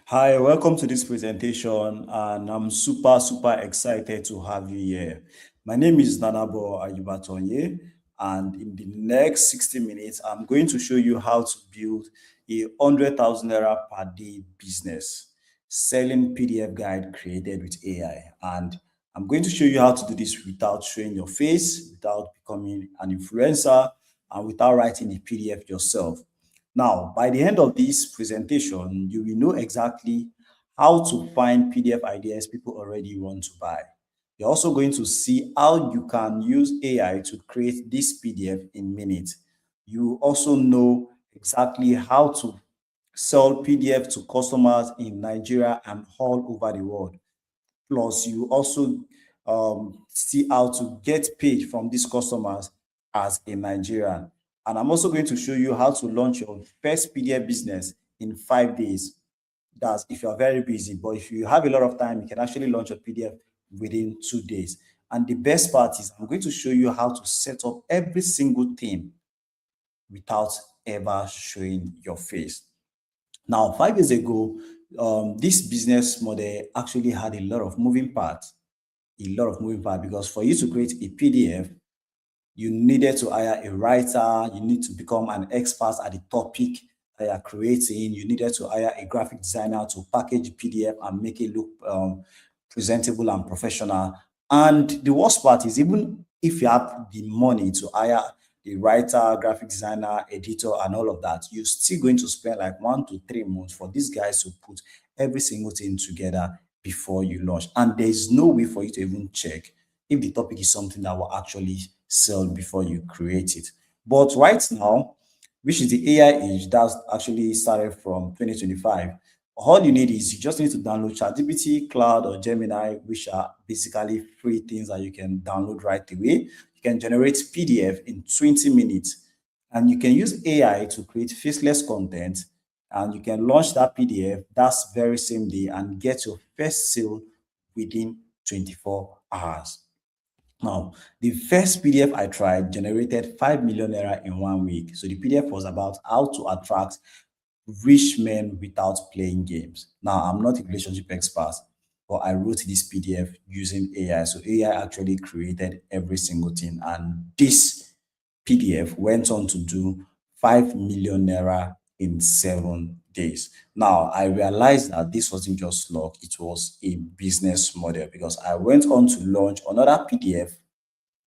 Hi, welcome to this presentation, and I'm super excited to have you here. My name is Nanabo Ayubatonye, and in the next 60 minutes, I'm going to show you how to build a 100,000 naira per day business selling PDF guide created with AI. And I'm going to show you how to do this without showing your face, without becoming an influencer, and without writing a PDF yourself. Now, by the end of this presentation, you will know exactly how to find PDF ideas people already want to buy. You're also going to see how you can use AI to create this PDF in minutes. You also know exactly how to sell PDF to customers in Nigeria and all over the world. Plus, you also see how to get paid from these customers as a Nigerian. And I'm also going to show you how to launch your first PDF business in 5 days. That's if you're very busy, but if you have a lot of time, you can actually launch your PDF within 2 days. And the best part is I'm going to show you how to set up every single thing without ever showing your face. Now, 5 years ago, this business model actually had a lot of moving parts, because for you to create a PDF, you needed to hire a writer, you need to become an expert at the topic that you're creating, you needed to hire a graphic designer to package the PDF and make it look presentable and professional. And the worst part is, even if you have the money to hire the writer, graphic designer, editor, and all of that, you're still going to spend like 1 to 3 months for these guys to put every single thing together before you launch. And there's no way for you to even check if the topic is something that will actually sell before you create it. But right now, which is the AI age that's actually started from 2025, all you need is you just need to download ChatGPT, Cloud, or Gemini, which are basically free things that you can download right away. You can generate PDF in 20 minutes, and you can use AI to create faceless content, and you can launch that PDF that's very same day and get your first sale within 24 hours. Now, the first PDF I tried generated 5 million naira in 1 week. So the PDF was about how to attract rich men without playing games. Now, I'm not a relationship expert, but I wrote this PDF using AI. So AI actually created every single thing. And this PDF went on to do 5 million naira in 7 days. Now, I realized that this wasn't just luck, it was a business model, because I went on to launch another PDF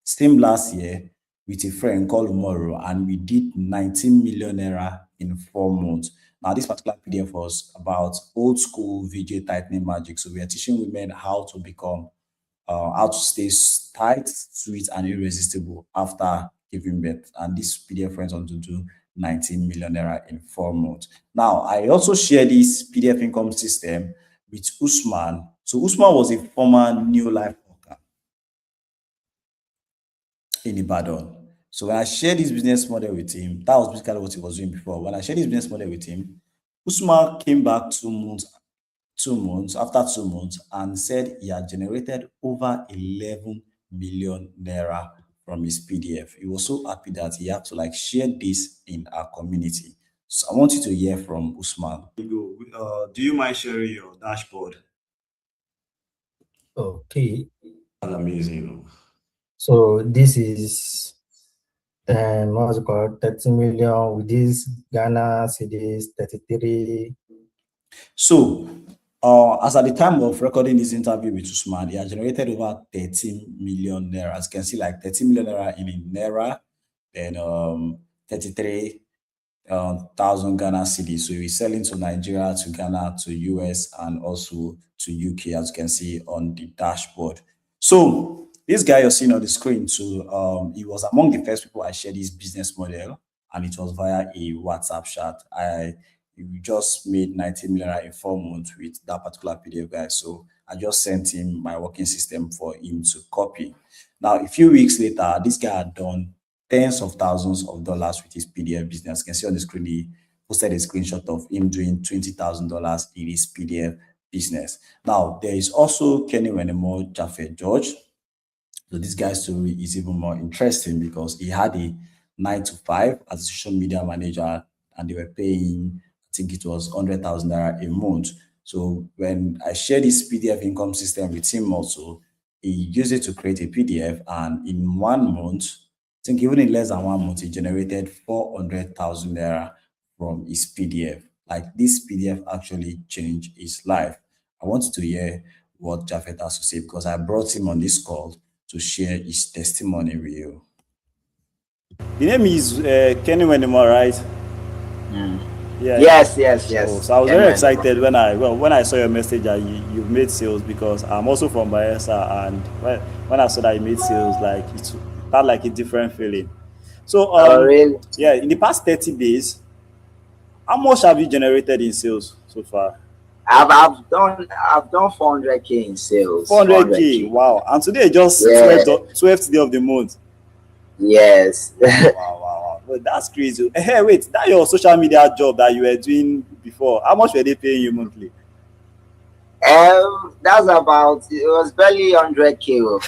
same last year with a friend called Umoro, and we did 19 million naira in 4 months. Now, this particular PDF was about old school VJ tightening magic. So we are teaching women how to stay tight, sweet, and irresistible after giving birth. And this PDF went on to do 19 million naira in 4 months. Now, I also share this PDF income system with Usman. So Usman was a former New Life worker in Ibadan. So when I shared this business model with him, that was basically what he was doing before. When I shared this business model with him, Usman came back 2 months after 2 months, and said he had generated over 11 million naira from his PDF. He was so happy that he had to like share this in our community. So I want you to hear from Usman. Do you mind sharing your dashboard? Okay, That's amazing. so this is what's it called 30 million with this Ghana cedis 33. So, as at the time of recording this interview with Usman, he had generated over 13 million naira. As you can see, like 13 million naira in naira, then 33 thousand Ghana cedis. So he's selling to Nigeria, to Ghana, to US, and also to UK, as you can see on the dashboard. So this guy you're seeing on the screen, too, he was among the first people I shared this business model, and it was via a WhatsApp chat. We just made 19 million in 4 months with that particular PDF guy. So I just sent him my working system for him to copy. Now, a few weeks later, this guy had done tens of thousands of dollars with his PDF business. You can see on the screen, he posted a screenshot of him doing $20,000 in his PDF business. Now, there is also Kenny Wenemo Jaffe George. So this guy's story is even more interesting because he had a 9 to 5 as a social media manager, and they were paying, I think it was 100,000 naira a month So when I share this PDF income system with him also, he used it to create a PDF, and in 1 month, I think even in less than 1 month, he generated 400,000 naira from his PDF. Like, this PDF actually changed his life. I want you to hear what Japhet has to say, because I brought him on this call to share his testimony with you. The name is Kenny Wenimo, right? Yeah. Yes. So I was very excited when I saw your message that you made sales, because I'm also from Bayelsa, and when I saw that you made sales, like, it felt like a different feeling. So Really? yeah, in the past 30 days, how much have you generated in sales so far? I've done 400K in sales. 400K. Wow. And today just Yeah. 12th day of the month. Yes. Wow. Well, that's crazy. Hey, wait, that your social media job that you were doing before, how much were they paying you monthly? That's about, it was barely 100K.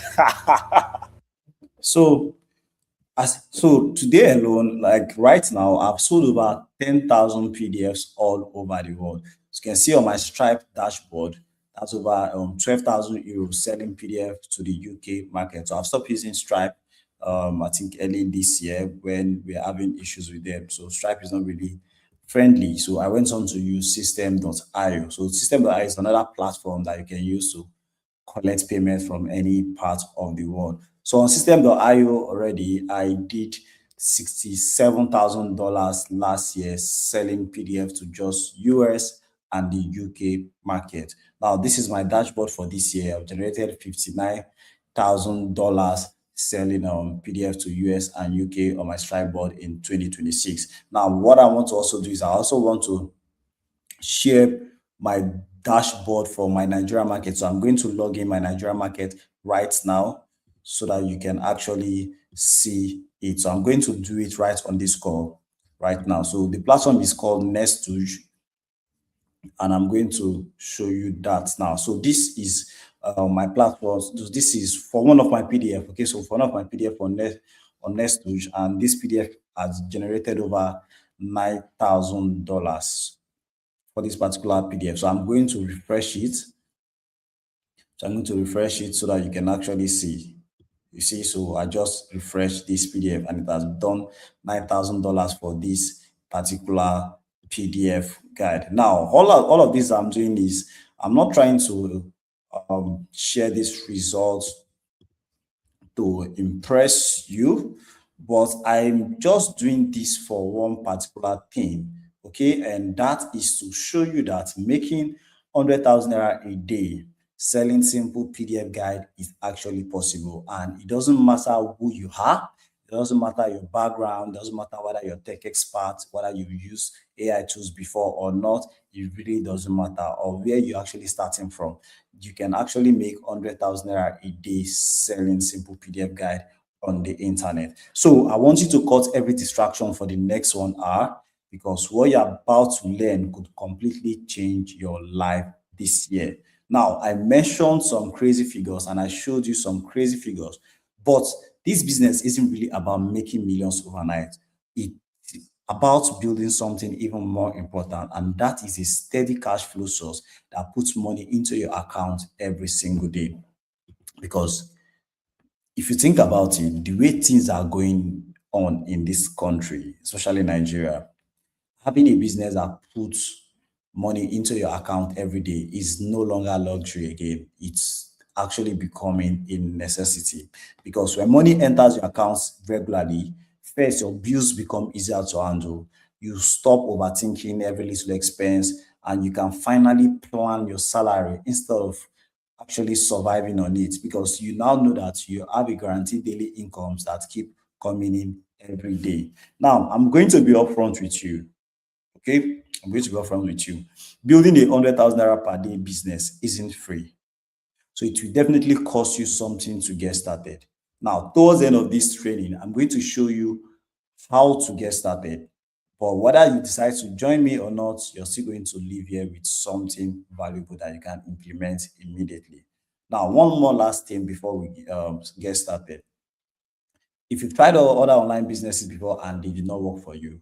So today alone, like right now, I've sold over 10,000 PDFs all over the world. So you can see on my Stripe dashboard, that's over 12,000 euros selling PDF to the UK market. So I've stopped using Stripe, I think early this year, when we're having issues with them. So Stripe is not really friendly. So I went on to use System.io. So System.io is another platform that you can use to collect payment from any part of the world. So on System.io already, I did $67,000 last year selling PDF to just US and the UK market. Now, this is my dashboard for this year. I've generated $59,000 selling PDF to US and UK on my Stripe board in 2026. Now, what I want to also do is I also want to share my dashboard for my Nigeria market. So I'm going to log in my Nigeria market right now so that you can actually see it. So I'm going to do it right on this call right now. So the platform is called Nestuge, and I'm going to show you that now. So this is my platform. So this is for one of my PDF. Okay, so for one of my PDF on Nestuge, and this PDF has generated over $9,000 for this particular PDF. So I'm going to refresh it. So I'm going to refresh it so that you can actually see. You see, so I just refreshed this PDF and it has done $9,000 for this particular PDF guide. Now, all of this I'm doing is I'm not trying to share this result to impress you, but I'm just doing this for one particular thing. Okay, and that is to show you that making 100,000 naira a day selling simple PDF guide is actually possible, and it doesn't matter who you are. It doesn't matter your background. It doesn't matter whether you're a tech expert, whether you've used AI tools before or not. It really doesn't matter, or where you're actually starting from. You can actually make 100,000 naira a day selling simple PDF guide on the internet. So I want you to cut every distraction for the next 1 hour, because what you're about to learn could completely change your life this year. Now, I mentioned some crazy figures and I showed you some crazy figures, but this business isn't really about making millions overnight. It's about building something even more important, and that is a steady cash flow source that puts money into your account every single day. Because if you think about it, the way things are going on in this country, especially Nigeria, having a business that puts money into your account every day is no longer luxury again. It's actually becoming a necessity, because when money enters your accounts regularly, first, your bills become easier to handle. You stop overthinking every little expense, and you can finally plan your salary instead of actually surviving on it, because you now know that you have a guaranteed daily incomes that keep coming in every day. Now, I'm going to be upfront with you. Okay, I'm going to be upfront with you. Building a 100,000 naira per day business isn't free. So it will definitely cost you something to get started. Now, towards the end of this training, I'm going to show you how to get started. But whether you decide to join me or not, you're still going to leave here with something valuable that you can implement immediately. Now, one more last thing before we get started. If you've tried other online businesses before and they did not work for you,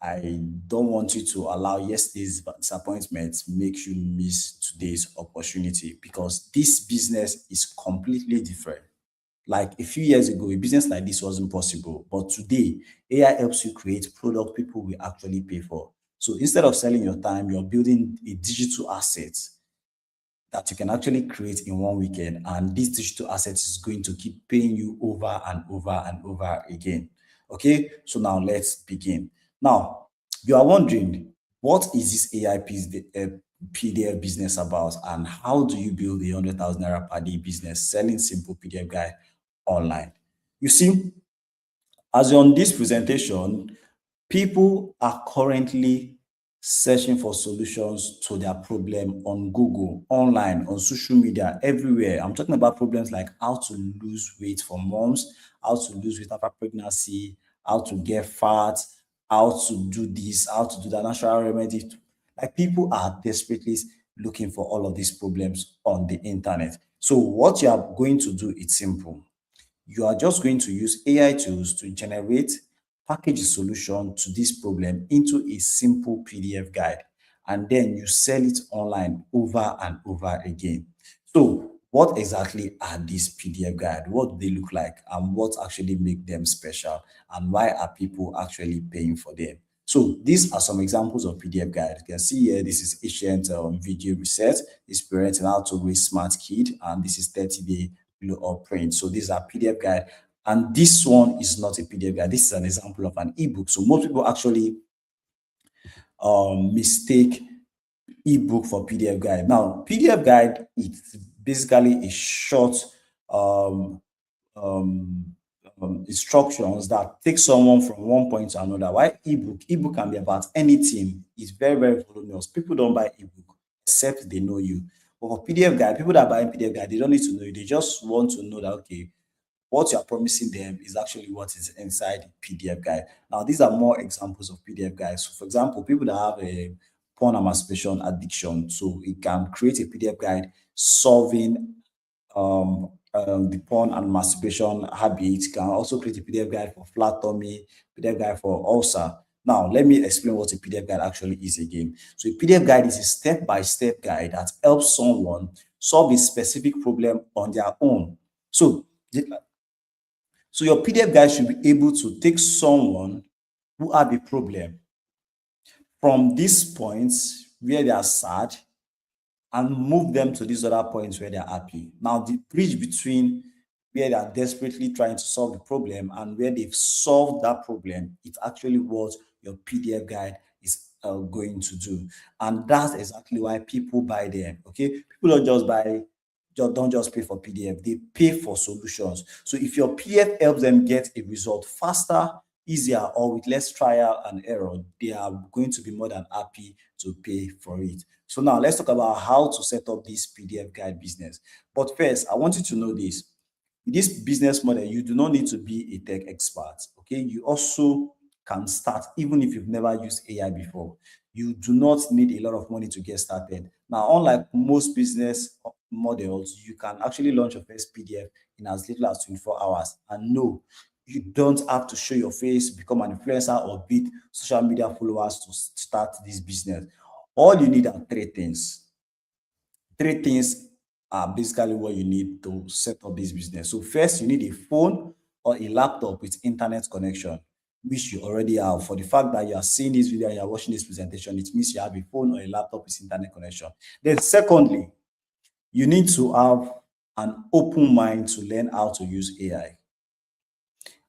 I don't want you to allow yesterday's disappointment make you miss today's opportunity, because this business is completely different. Like a few years ago, a business like this wasn't possible, but today AI helps you create product people will actually pay for. So instead of selling your time, you're building a digital asset that you can actually create in one weekend, and this digital asset is going to keep paying you over and over and over again. Okay, so now let's begin. Now, you are wondering, what is this PDF business about, and how do you build a 100,000 naira per day business selling simple PDF guide online? You see, as on this presentation, people are currently searching for solutions to their problem on Google, online, on social media, everywhere. I'm talking about problems like how to lose weight for moms, how to lose weight after pregnancy, how to get fat, how to do this, how to do that, natural remedy. Like, people are desperately looking for all of these problems on the internet. So what you are going to do, it's simple. You are just going to use AI tools to generate, package a solution to this problem into a simple PDF guide, and then you sell it online over and over again. So what exactly are these PDF guide? What do they look like, and what actually make them special, and why are people actually paying for them? So these are some examples of PDF guide. You can see here, this is ancient video reset, this parenting how to raise smart kid, and this is 30-day or print. So these are PDF guide, and this one is not a PDF guide. This is an example of an ebook. So most people actually mistake ebook for PDF guide. Now, PDF guide is basically a short um, um, instructions that take someone from one point to another. Why ebook can be about anything. It's very, very voluminous. People don't buy ebook except they know you. But for PDF guide, people that are buying PDF guide, they don't need to know you. They just want to know that, okay, what you are promising them is actually what is inside the PDF guide. Now, these are more examples of PDF guides. So, for example, people that have a porn and masturbation addiction, so it can create a PDF guide solving the porn and masturbation habits. Can also create a PDF guide for flat tummy, PDF guide for ulcer. Now, let me explain what a PDF guide actually is again. So a PDF guide is a step-by-step guide that helps someone solve a specific problem on their own. So your PDF guide should be able to take someone who have a problem from these points where they are sad and move them to these other points where they're happy. Now, the bridge between where they are desperately trying to solve the problem and where they've solved that problem, it's actually what your PDF guide is going to do. And that's exactly why people buy them, okay? People don't just pay for PDF, they pay for solutions. So if your PDF helps them get a result faster, easier, or with less trial and error, they are going to be more than happy to pay for it. So now let's talk about how to set up this PDF guide business. But first, I want you to know this. This business model, you do not need to be a tech expert, okay? You also can start even if you've never used AI before. You do not need a lot of money to get started. Now, unlike most business models, you can actually launch your first PDF in as little as 24 hours. And no, you don't have to show your face, become an influencer, or beat social media followers to start this business. All you need are three things. Three things are basically what you need to set up this business. So first, you need a phone or a laptop with internet connection, which you already have. For the fact that you are seeing this video and you are watching this presentation, it means you have a phone or a laptop with internet connection. Then secondly, you need to have an open mind to learn how to use AI.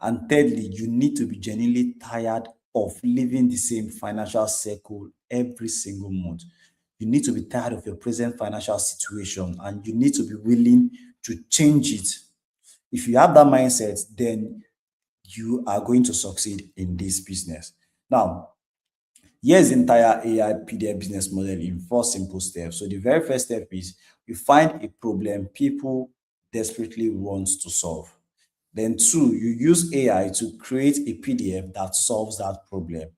And thirdly, you need to be genuinely tired of living the same financial circle every single month. You need to be tired of your present financial situation, and you need to be willing to change it. If you have that mindset, then you are going to succeed in this business. Now, here's the entire AI PDF business model in 4 simple steps. So the very first step is you find a problem people desperately want to solve. Then 2, you use AI to create a PDF that solves that problem.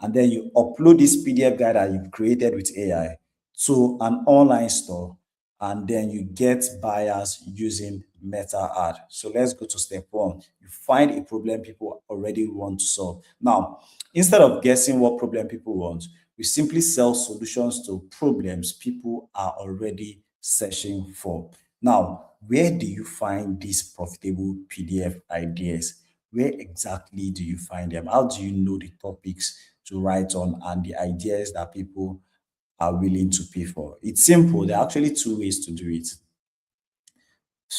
And then you upload this PDF guide that you've created with AI to an online store. and then you get buyers using meta ad. So let's go to step one. You find a problem people already want to solve. Now, instead of guessing what problem people want, we simply sell solutions to problems people are already searching for. Now, where do you find these profitable PDF ideas? Where exactly do you find them? How do you know the topics to write on and the ideas that people are willing to pay for? It's simple. There are actually two ways to do it.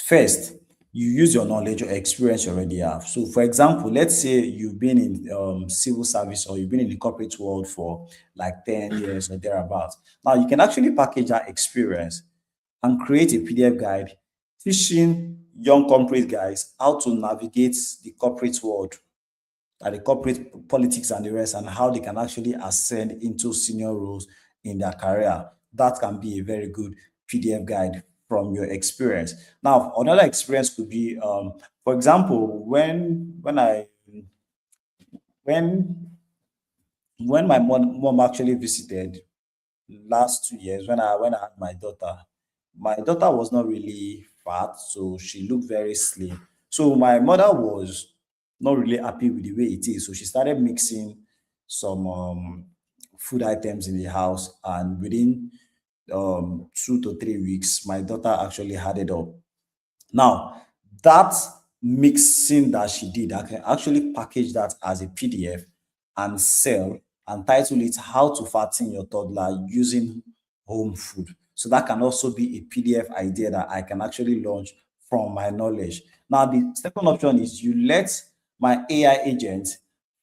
First, you use your knowledge or experience you already have. So, for example, let's say you've been in civil service or you've been in the corporate world for like 10 years or thereabouts. Now, you can actually package that experience and create a PDF guide teaching young corporate guys how to navigate the corporate world, the corporate politics and the rest, and how they can actually ascend into senior roles in their career. That can be a very good PDF guide from your experience. Now, another experience could be, for example, when my mom actually visited last 2 years when I had my daughter was not really fat, so she looked very slim. So my mother was not really happy with the way it is. So she started mixing some food items in the house, and within 2 to 3 weeks, my daughter actually had it up. Now, that mixing that she did, I can actually package that as a PDF and sell and title it How to Fatten Your Toddler Using Home Food. So that can also be a PDF idea that I can actually launch from my knowledge. Now, the second option is you let my AI agent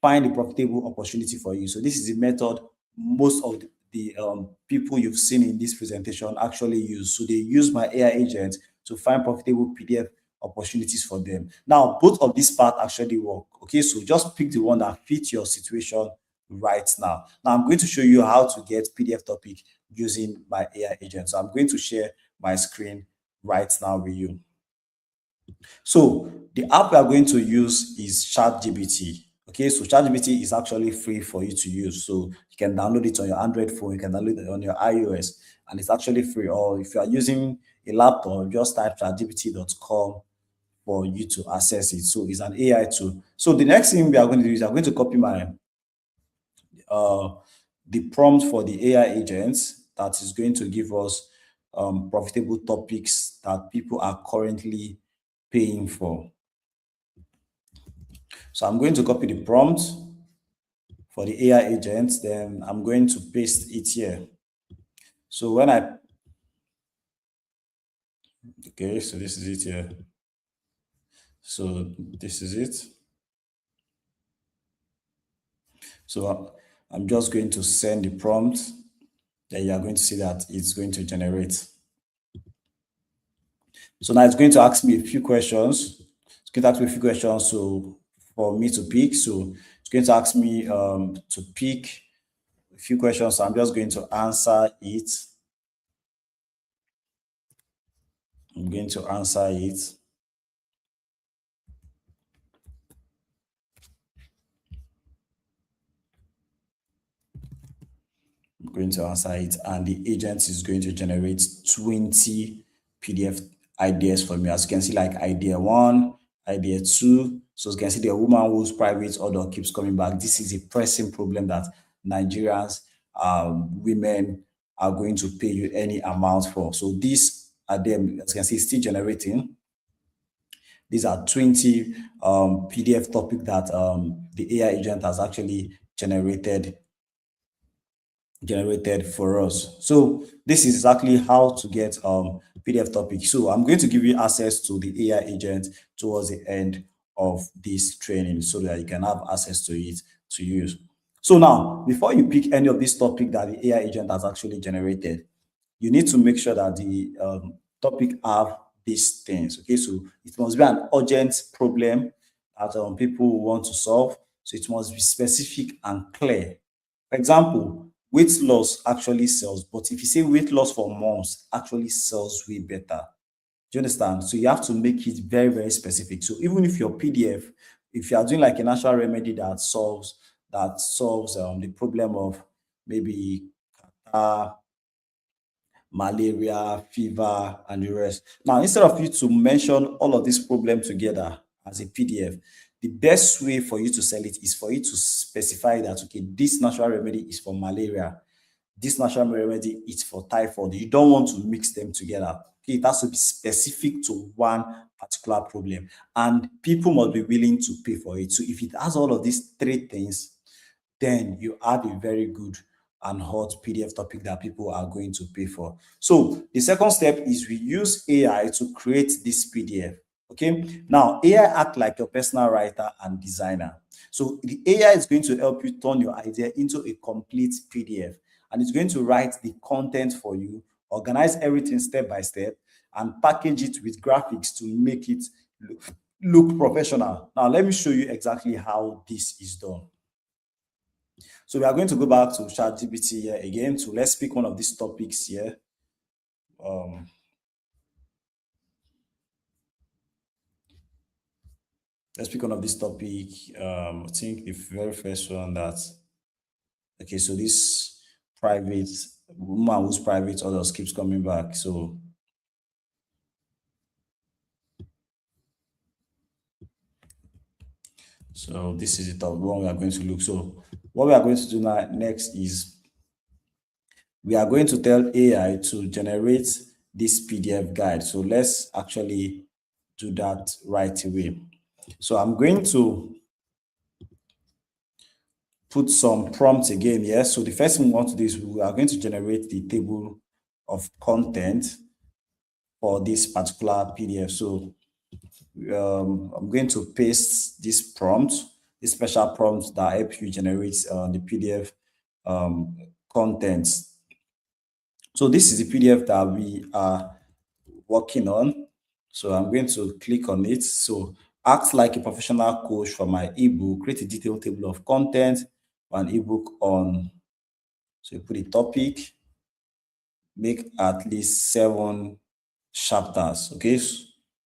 find a profitable opportunity for you. So this is the method most of the people you've seen in this presentation actually use. So they use my AI agent to find profitable PDF opportunities for them. Now, both of these parts actually work. Okay, so just pick the one that fits your situation right now. Now, I'm going to show you how to get PDF topic using my AI agent. So I'm going to share my screen right now with you. So the app we are going to use is ChatGPT. Okay, so ChatGPT is actually free for you to use. So you can download it on your Android phone, you can download it on your iOS, and it's actually free. Or if you are using a laptop, just type chatgpt.com for you to access it. So it's an AI tool. So the next thing we are going to do is I'm going to copy my the prompt for the AI agents that is going to give us profitable topics that people are currently paying for. So I'm going to copy the prompt for the AI agent, then I'm going to paste it here. So okay, so this is it here. So this is it. So I'm just going to send the prompt. Then you are going to see that it's going to generate. So now it's going to ask me a few questions. It's going to ask me a few questions so for me to pick. So it's going to ask me to pick a few questions. So I'm just going to answer it. I'm going to answer it. I'm going to answer it, and the agent is going to generate 20 PDF ideas for me. As you can see, like idea one, idea two. So you can see the woman whose private order keeps coming back. This is a pressing problem that Nigerians, women are going to pay you any amount for. So these are them, as you can see, still generating. These are 20 PDF topic that the AI agent has actually generated for us. So this is exactly how to get PDF topic. So I'm going to give you access to the AI agent towards the end of this training so that you can have access to it to use. So now, before you pick any of this topic that the AI agent has actually generated, you need to make sure that the topic have these things. Okay, so it must be an urgent problem that people want to solve. So it must be specific and clear. For example, weight loss actually sells, but if you say weight loss for moms actually sells way better. Do you understand? So you have to make it very, very specific. So even if your PDF, if you are doing like a natural remedy that solves the problem of maybe malaria, fever, and the rest. Now, instead of you to mention all of these problems together as a PDF, the best way for you to sell it is for you to specify that, okay, this natural remedy is for malaria, this natural remedy is for typhoid. You don't want to mix them together. Okay, it has to be specific to one particular problem, and people must be willing to pay for it. So if it has all of these three things, then you have a very good and hot PDF topic that people are going to pay for. So the second step is we use AI to create this PDF. Okay, now AI act like your personal writer and designer. So the AI is going to help you turn your idea into a complete PDF, and it's going to write the content for you, organize everything step by step, and package it with graphics to make it look professional. Now, let me show you exactly how this is done. So we are going to go back to ChatGPT here again. So let's pick one of these topics here. Let's pick one of this topic. I think the very first one okay, so this private woman whose private orders keeps coming back. So this is the one we are going to look. So what we are going to do next is we are going to tell AI to generate this PDF guide. So let's actually do that right away. So I'm going to put some prompts again here. So the first thing we want to do is we are going to generate the table of content for this particular PDF. So I'm going to paste this prompt, this special prompt that help you generate the PDF contents. So this is the PDF that we are working on. So I'm going to click on it. So act like a professional coach for my ebook, create a detailed table of content for an ebook on, so you put a topic, make at least 7 chapters. Okay,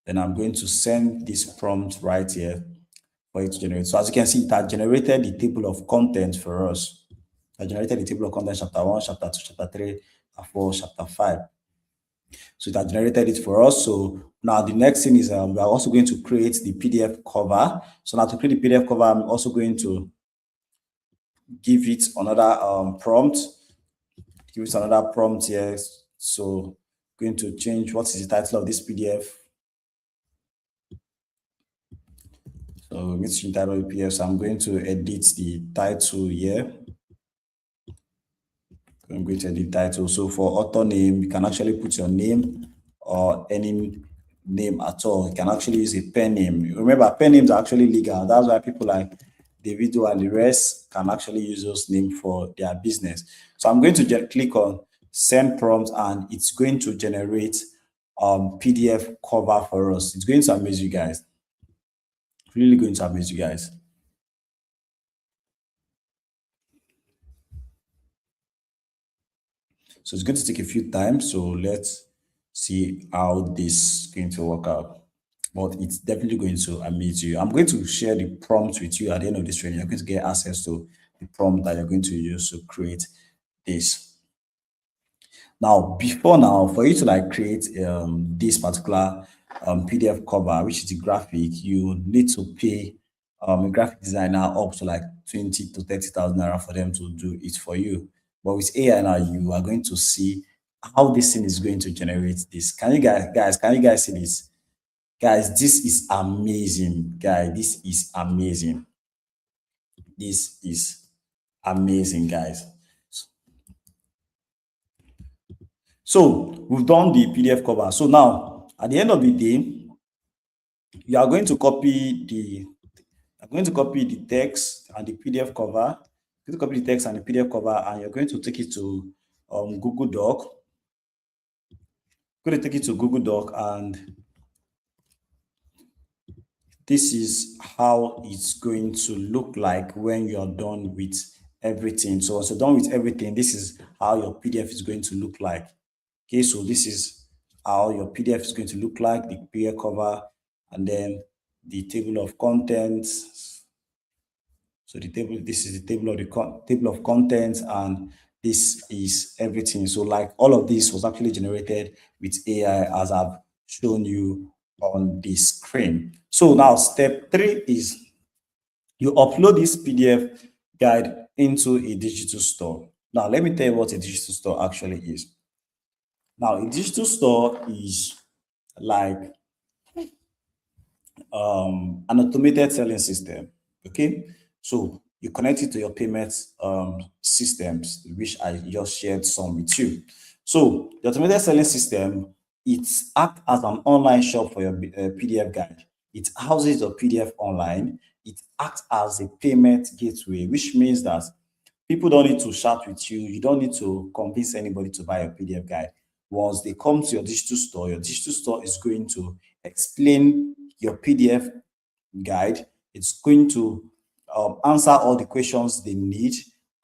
then I'm going to send this prompt right here for it to generate. So as you can see, it has generated the table of content for us. I generated the table of content, chapter 1, chapter 2, chapter 3, chapter 4, chapter 5. So it has generated it for us. So now the next thing is we are also going to create the PDF cover. So now to create the PDF cover, I'm also going to give it another prompt. Give it another prompt here. So going to change what is the title of this PDF. So I'm going to change the title of the PDF. So I'm going to edit the title here. I'm going to edit title. So for author name, you can actually put your name or any name at all. You can actually use a pen name. Remember, pen names are actually legal. That's why people like Davido and the rest can actually use those names for their business. So I'm going to just click on send prompt, and it's going to generate PDF cover for us. It's going to amaze you guys. Really going to amaze you guys. So it's going to take a few times. So let's see how this is going to work out. But it's definitely going to amaze you. I'm going to share the prompt with you at the end of this training. You're going to get access to the prompt that you're going to use to create this. Now, for you to like create this particular PDF cover, which is the graphic, you need to pay a graphic designer up to like 20 to 30,000 naira for them to do it for you. But with AI now, you are going to see how this thing is going to generate this. Can you guys see this? Guys, this is amazing. Guys, this is amazing. This is amazing, guys. So we've done the PDF cover. So now at the end of the day, you are going to copy the text and the PDF cover. You're going to copy the text and the PDF cover, and you're going to take it to Google Doc. You're going to take it to Google Doc, and this is how it's going to look like when you're done with everything. So once you're done with everything, this is how your PDF is going to look like. Okay, so this is how your PDF is going to look like, the PDF cover, and then the table of contents. So this is the table of contents, and this is everything. So like all of this was actually generated with AI as I've shown you on the screen. So now step 3 is you upload this PDF guide into a digital store. Now let me tell you what a digital store actually is. Now a digital store is like an automated selling system. Okay, so you connect it to your payment systems, which I just shared some with you. So the automated selling system, it acts as an online shop for your PDF guide. It houses your PDF online. It acts as a payment gateway, which means that people don't need to chat with you. You don't need to convince anybody to buy your PDF guide. Once they come to your digital store is going to explain your PDF guide. It's going to answer all the questions they need,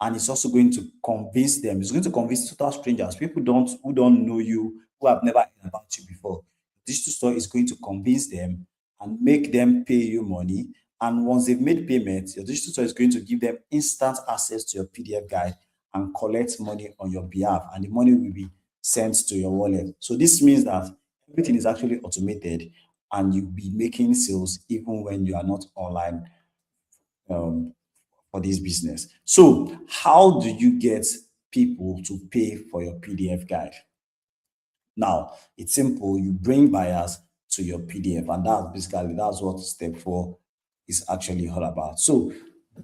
and it's also going to convince them. It's going to convince total strangers, people who don't know you, who have never heard about you before. Digital store is going to convince them and make them pay you money. And once they've made payments, your digital store is going to give them instant access to your PDF guide and collect money on your behalf, and the money will be sent to your wallet. So this means that everything is actually automated, and you'll be making sales even when you are not online um, for this business. So how do you get people to pay for your PDF guide? Now, it's simple. You bring buyers to your PDF, and that's what step 4 is actually all about. So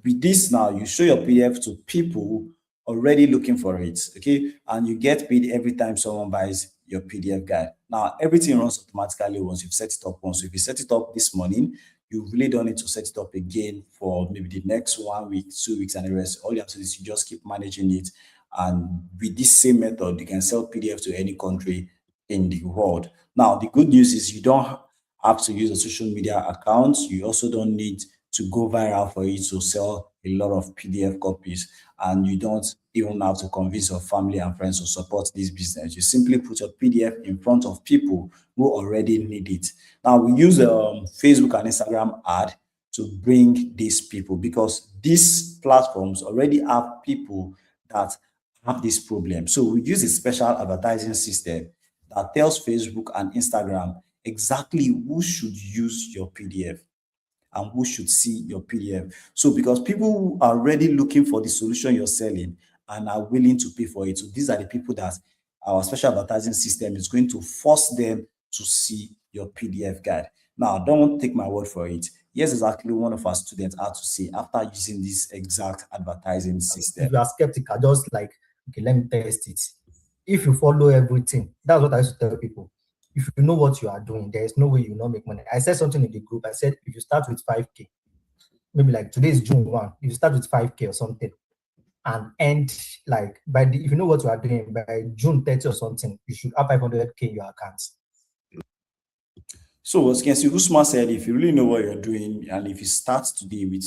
with this now, you show your PDF to people already looking for it, okay? And you get paid every time someone buys your PDF guide. Now, everything runs automatically once you've set it up once. So if you set it up this morning, you really don't need to set it up again for maybe the next 1 week, 2 weeks, and the rest. All you have to do is you just keep managing it. And with this same method, you can sell PDF to any country in the world. Now, the good news is you don't have to use a social media account. You also don't need to go viral for it to sell a lot of PDF copies. And you don't even have to convince your family and friends to support this business. You simply put your PDF in front of people who already need it. Now, we use Facebook and Instagram ad to bring these people, because these platforms already have people that have this problem. So we use a special advertising system that tells Facebook and Instagram exactly who should use your PDF and who should see your PDF. So because people who are already looking for the solution you're selling and are willing to pay for it. So these are the people that our special advertising system is going to force them to see your PDF guide. Now, don't take my word for it. Here's exactly one of our students had to say after using this exact advertising system. If you are skeptical, just like, okay, let me test it. If you follow everything, that's what I used to tell people. If you know what you are doing, there is no way you will not make money. I said something in the group. I said, if you start with 5K, maybe like today is June 1, if you start with 5K or something, and end like if you know what you are doing, by June 30 or something, you should have 500K in your accounts. So as you can see, Usman said, if you really know what you're doing, and if you start today with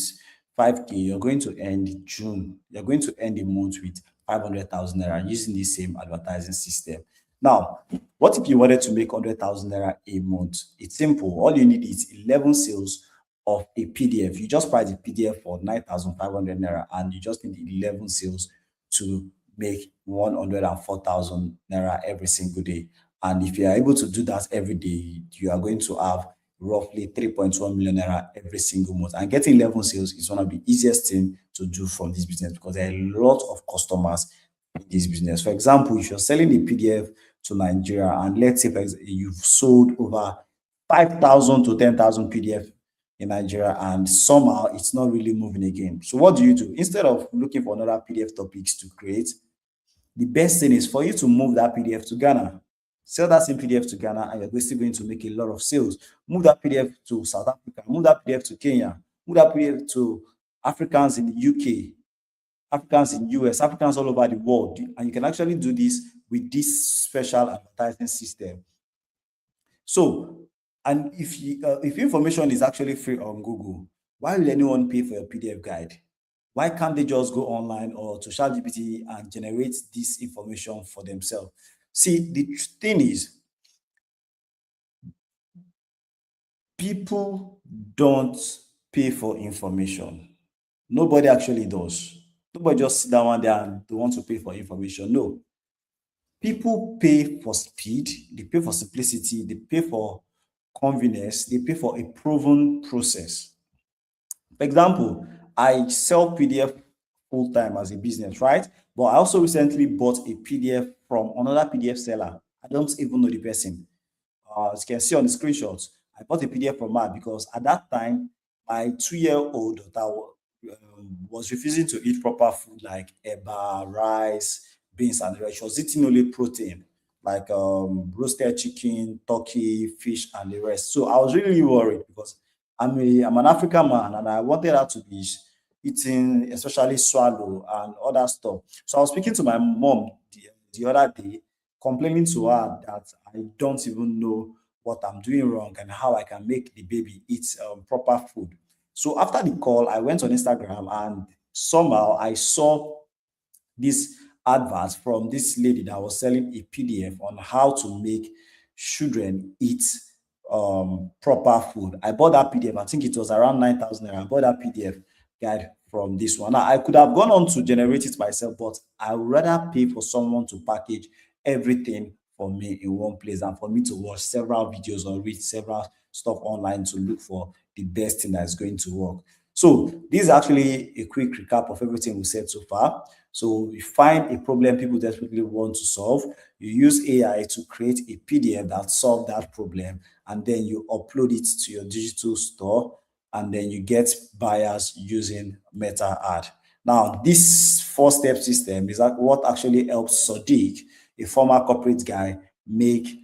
5K, you're going to end June. You're going to end the month with 500,000 naira using the same advertising system. Now, what if you wanted to make 100,000 naira a month? It's simple. All you need is 11 sales of a PDF. You just price the PDF for 9,500 naira, and you just need 11 sales to make 104,000 naira every single day. And if you are able to do that every day, you are going to have roughly 3.1 million naira every single month. And getting 11 sales is one of the easiest things to do from this business, because there are a lot of customers in this business. For example, if you're selling a PDF to Nigeria, and let's say you've sold over 5,000 to 10,000 PDF in Nigeria, and somehow it's not really moving again. So what do? Instead of looking for another PDF topics to create, the best thing is for you to move that PDF to Ghana. Sell that same PDF to Ghana, and you're still going to make a lot of sales. Move that PDF to South Africa, move that PDF to Kenya, move that PDF to Africans in the UK, Africans in US, Africans all over the world. And you can actually do this with this special advertising system. So, and if information is actually free on Google, why will anyone pay for your PDF guide? Why can't they just go online or to ChatGPT and generate this information for themselves? See, the thing is, people don't pay for information. Nobody actually does. Nobody just sit down one day and they want to pay for information. No, people pay for speed, they pay for simplicity, they pay for convenience, they pay for a proven process. For example, I sell PDF full time as a business, right? But I also recently bought a PDF from another PDF seller. I don't even know the person. As you can see on the screenshots, I bought a PDF from her because at that time, my 2-year-old daughter was refusing to eat proper food like eba, rice, beans, and the rest. She was eating only protein like roasted chicken, turkey, fish, and the rest. So I was really worried because I'm an African man and I wanted her to be eating, especially swallow and other stuff. So I was speaking to my mom the other day, complaining to her that I don't even know what I'm doing wrong and how I can make the baby eat proper food. So after the call, I went on Instagram and somehow I saw this advert from this lady that was selling a PDF on how to make children eat proper food. I bought that PDF. I think it was around 9,000 naira. I bought that PDF guide from this one. Now, I could have gone on to generate it myself, but I would rather pay for someone to package everything for me in one place and for me to watch several videos or read several stuff online to look for the best thing that's going to work. So this is actually a quick recap of everything we said so far. So you find a problem people desperately want to solve, you use AI to create a PDF that solves that problem, and then you upload it to your digital store, and then you get buyers using Meta Ad. Now, this four-step system is what actually helps Sadiq, a former corporate guy, make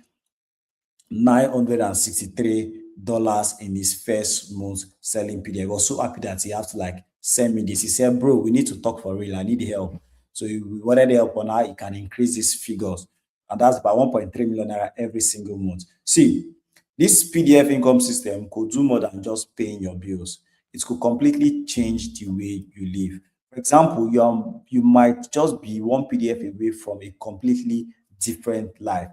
$963 in his first month selling PDF. I was so happy that he had to like send me this. He said, "Bro, we need to talk for real. I need help." So we wanted help on how he can increase these figures. And that's by 1.3 million naira every single month. See, this PDF income system could do more than just paying your bills. It could completely change the way you live. For example, you might just be one PDF away from a completely different life.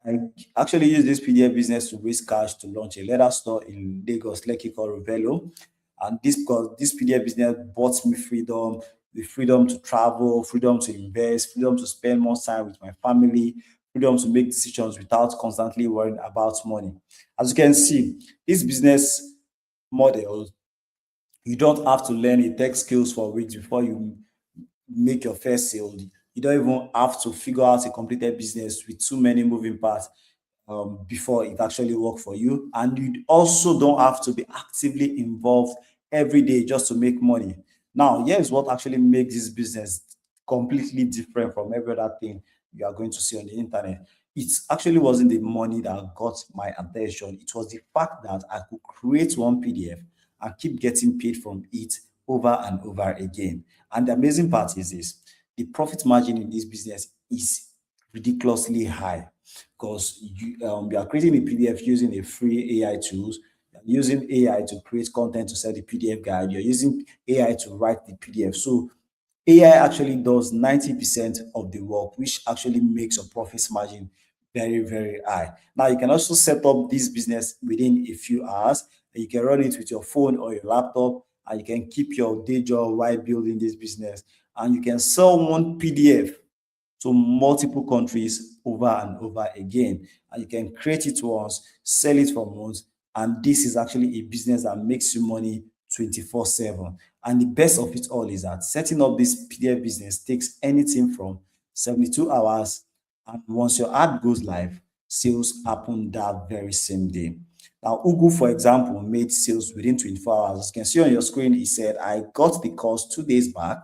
I actually use this PDF business to raise cash to launch a leather store in Lagos, Lekki called Revelo. And this because this PDF business brought me freedom, the freedom to travel, freedom to invest, freedom to spend more time with my family, freedom to make decisions without constantly worrying about money. As you can see, this business model, you don't have to learn a tech skills for weeks before you make your first sale. You don't even have to figure out a completed business with too many moving parts before it actually work for you. And you also don't have to be actively involved every day just to make money. Now, here's what actually makes this business completely different from every other thing you are going to see on the internet. It actually wasn't the money that got my attention. It was the fact that I could create one PDF and keep getting paid from it over and over again. And the amazing part is this: the profit margin in this business is ridiculously high because you are creating a PDF using a free AI tools. You're using AI to create content to sell the PDF guide. You're using AI to write the PDF. So AI actually does 90% of the work, which actually makes your profit margin very, very high. Now, you can also set up this business within a few hours. And you can run it with your phone or your laptop, and you can keep your day job while building this business. And you can sell one PDF to multiple countries over and over again. And you can create it once, sell it for months, and this is actually a business that makes you money 24/7. And the best of it all is that setting up this PDF business takes anything from 72 hours, and once your ad goes live, sales happen that very same day. Now, Ugu, for example, made sales within 24 hours. As you can see on your screen, he said, "I got the course 2 days back,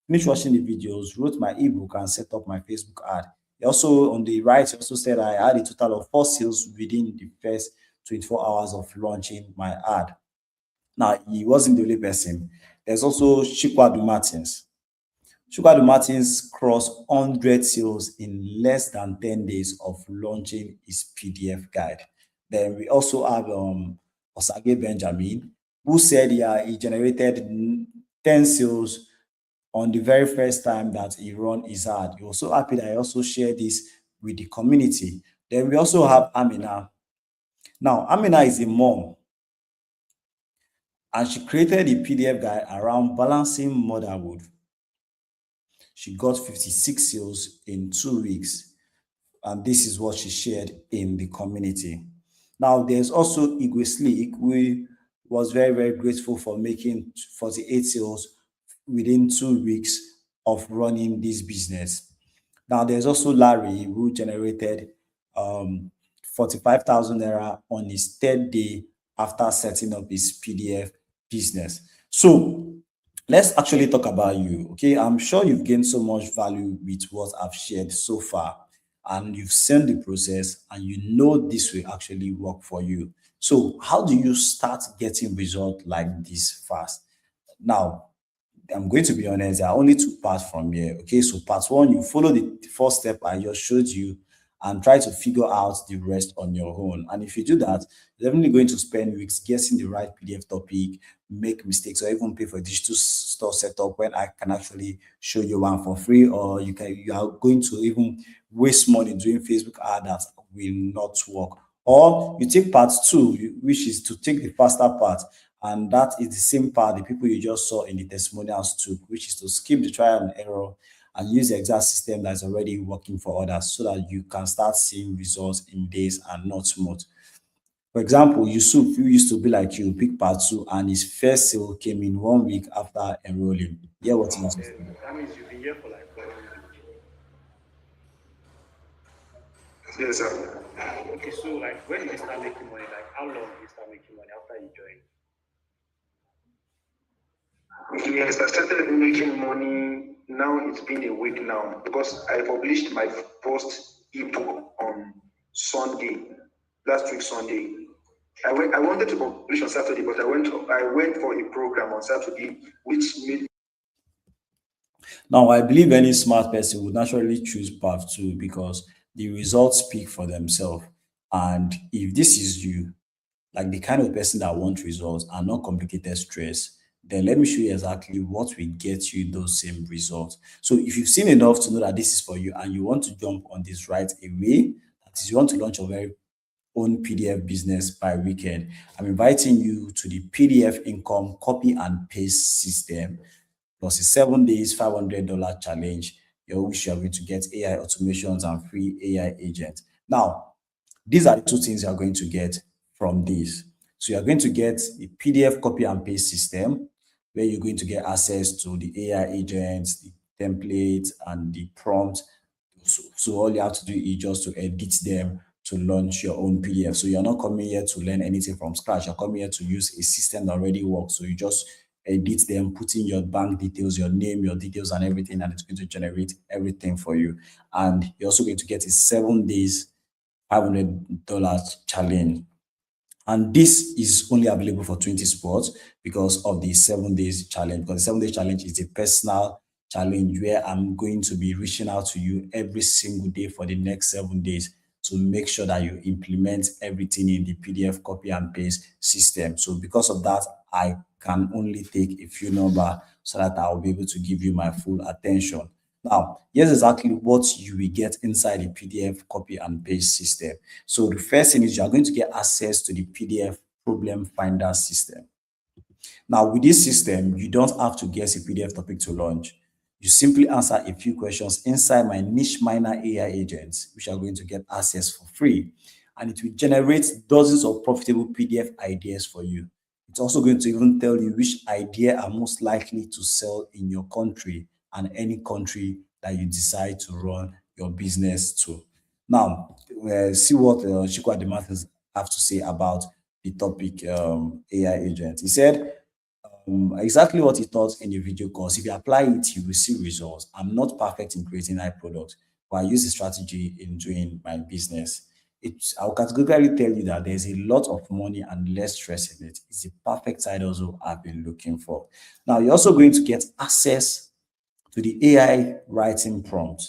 finished watching the videos, wrote my ebook, and set up my Facebook ad." He also, on the right, he also said, "I had a total of 4 sales within the first 24 hours of launching my ad." Now, he wasn't the only person. There's also Chikwadu Martins. Chikwadu Martins crossed 100 sales in less than 10 days of launching his PDF guide. Then we also have Osage Benjamin, who said, yeah, he generated 10 sales on the very first time that he run his ad. He was so happy that I also shared this with the community. Then we also have Amina. Now, Amina is a mom, and she created a PDF guide around balancing motherhood She got 56 sales in 2 weeks, and this is what she shared in the community. Now, there's also Igwe Sleek, who was very, very grateful for making 48 sales within 2 weeks of running this business. Now, there's also Larry, who generated 45,000 naira on his third day after setting up his PDF business. So, let's actually talk about you. Okay, I'm sure you've gained so much value with what I've shared so far, and you've seen the process, and you know this will actually work for you. So, how do you start getting results like this fast? Now, I'm going to be honest, there are only two parts from here. Okay, so part one, you follow the first step I just showed you and try to figure out the rest on your own. And if you do that, you're definitely going to spend weeks guessing the right PDF topic, make mistakes, or even pay for a digital store setup when I can actually show you one for free, or you are going to even waste money doing Facebook ad that will not work. Or you take part two, which is to take the faster part, and that is the same part the people you just saw in the testimonials took, which is to skip the trial and error and use the exact system that's already working for others so that you can start seeing results in days and not months. For example, Yusuf, who used to be like you, pick part two, and his first sale came in 1 week after enrolling. Yeah, what he wants to say. That means you've been here for like 1 week. Yes, sir. Okay, so like when did you start making money? Like how long did you start making money after you joined? Yes, I started making money. Now it's been a week now because I published my first ebook on Sunday, last week Sunday. I wanted to publish on Saturday, but I went for a program on Saturday, which made. Now, I believe any smart person would naturally choose part two because the results speak for themselves. And if this is you, like the kind of person that wants results and not complicated stress, then let me show you exactly what will get you those same results. So if you've seen enough to know that this is for you and you want to jump on this right away, that is, you want to launch your very own PDF business by weekend, I'm inviting you to the PDF income copy and paste system plus a 7 days $500 challenge, which you are going to get AI automations and free AI agents. Now, these are the two things you are going to get from this. So you are going to get a PDF copy and paste system where you're going to get access to the AI agents, the templates, and the prompt. So all you have to do is just to edit them to launch your own PDF. So you're not coming here to learn anything from scratch. You're coming here to use a system that already works. So you just edit them, put in your bank details, your name, your details, and everything, and it's going to generate everything for you. And you're also going to get a 7 days $500 challenge. And this is only available for 20 sports because of the 7 days challenge. Because the 7 days challenge is a personal challenge where I'm going to be reaching out to you every single day for the next 7 days to make sure that you implement everything in the PDF copy and paste system. So because of that, I can only take a few numbers so that I'll be able to give you my full attention. Now, here's exactly what you will get inside the PDF copy and paste system. So the first thing is you are going to get access to the PDF problem finder system. Now, with this system, you don't have to guess a PDF topic to launch. You simply answer a few questions inside my niche miner AI agents, which are going to get access for free. And it will generate dozens of profitable PDF ideas for you. It's also going to even tell you which idea are most likely to sell in your country and any country that you decide to run your business to. Now, see what Chikwa Demartins have to say about the topic AI agent. He said exactly what he thought in the video course. If you apply it, you will see results. I'm not perfect in creating high products, but I use the strategy in doing my business. I'll categorically tell you that there's a lot of money and less stress in it. It's the perfect side also I've been looking for. Now, you're also going to get access to the AI writing prompt.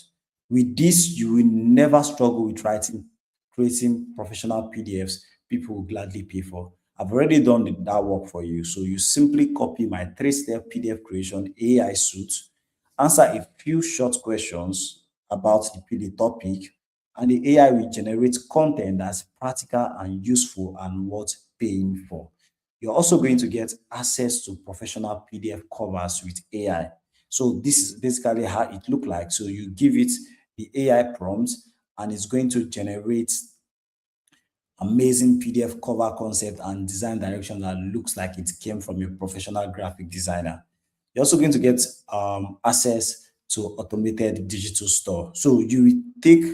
With this, you will never struggle with creating professional PDFs people will gladly pay for. I've already done that work for you. So you simply copy my 3-step PDF creation AI suite, answer a few short questions about the topic, and the AI will generate content that's practical and useful and worth paying for. You're also going to get access to professional PDF covers with AI. So this is basically how it look like. So you give it the AI prompt, and it's going to generate amazing PDF cover concept and design direction that looks like it came from a professional graphic designer. You're also going to get access to automated digital store. So you will take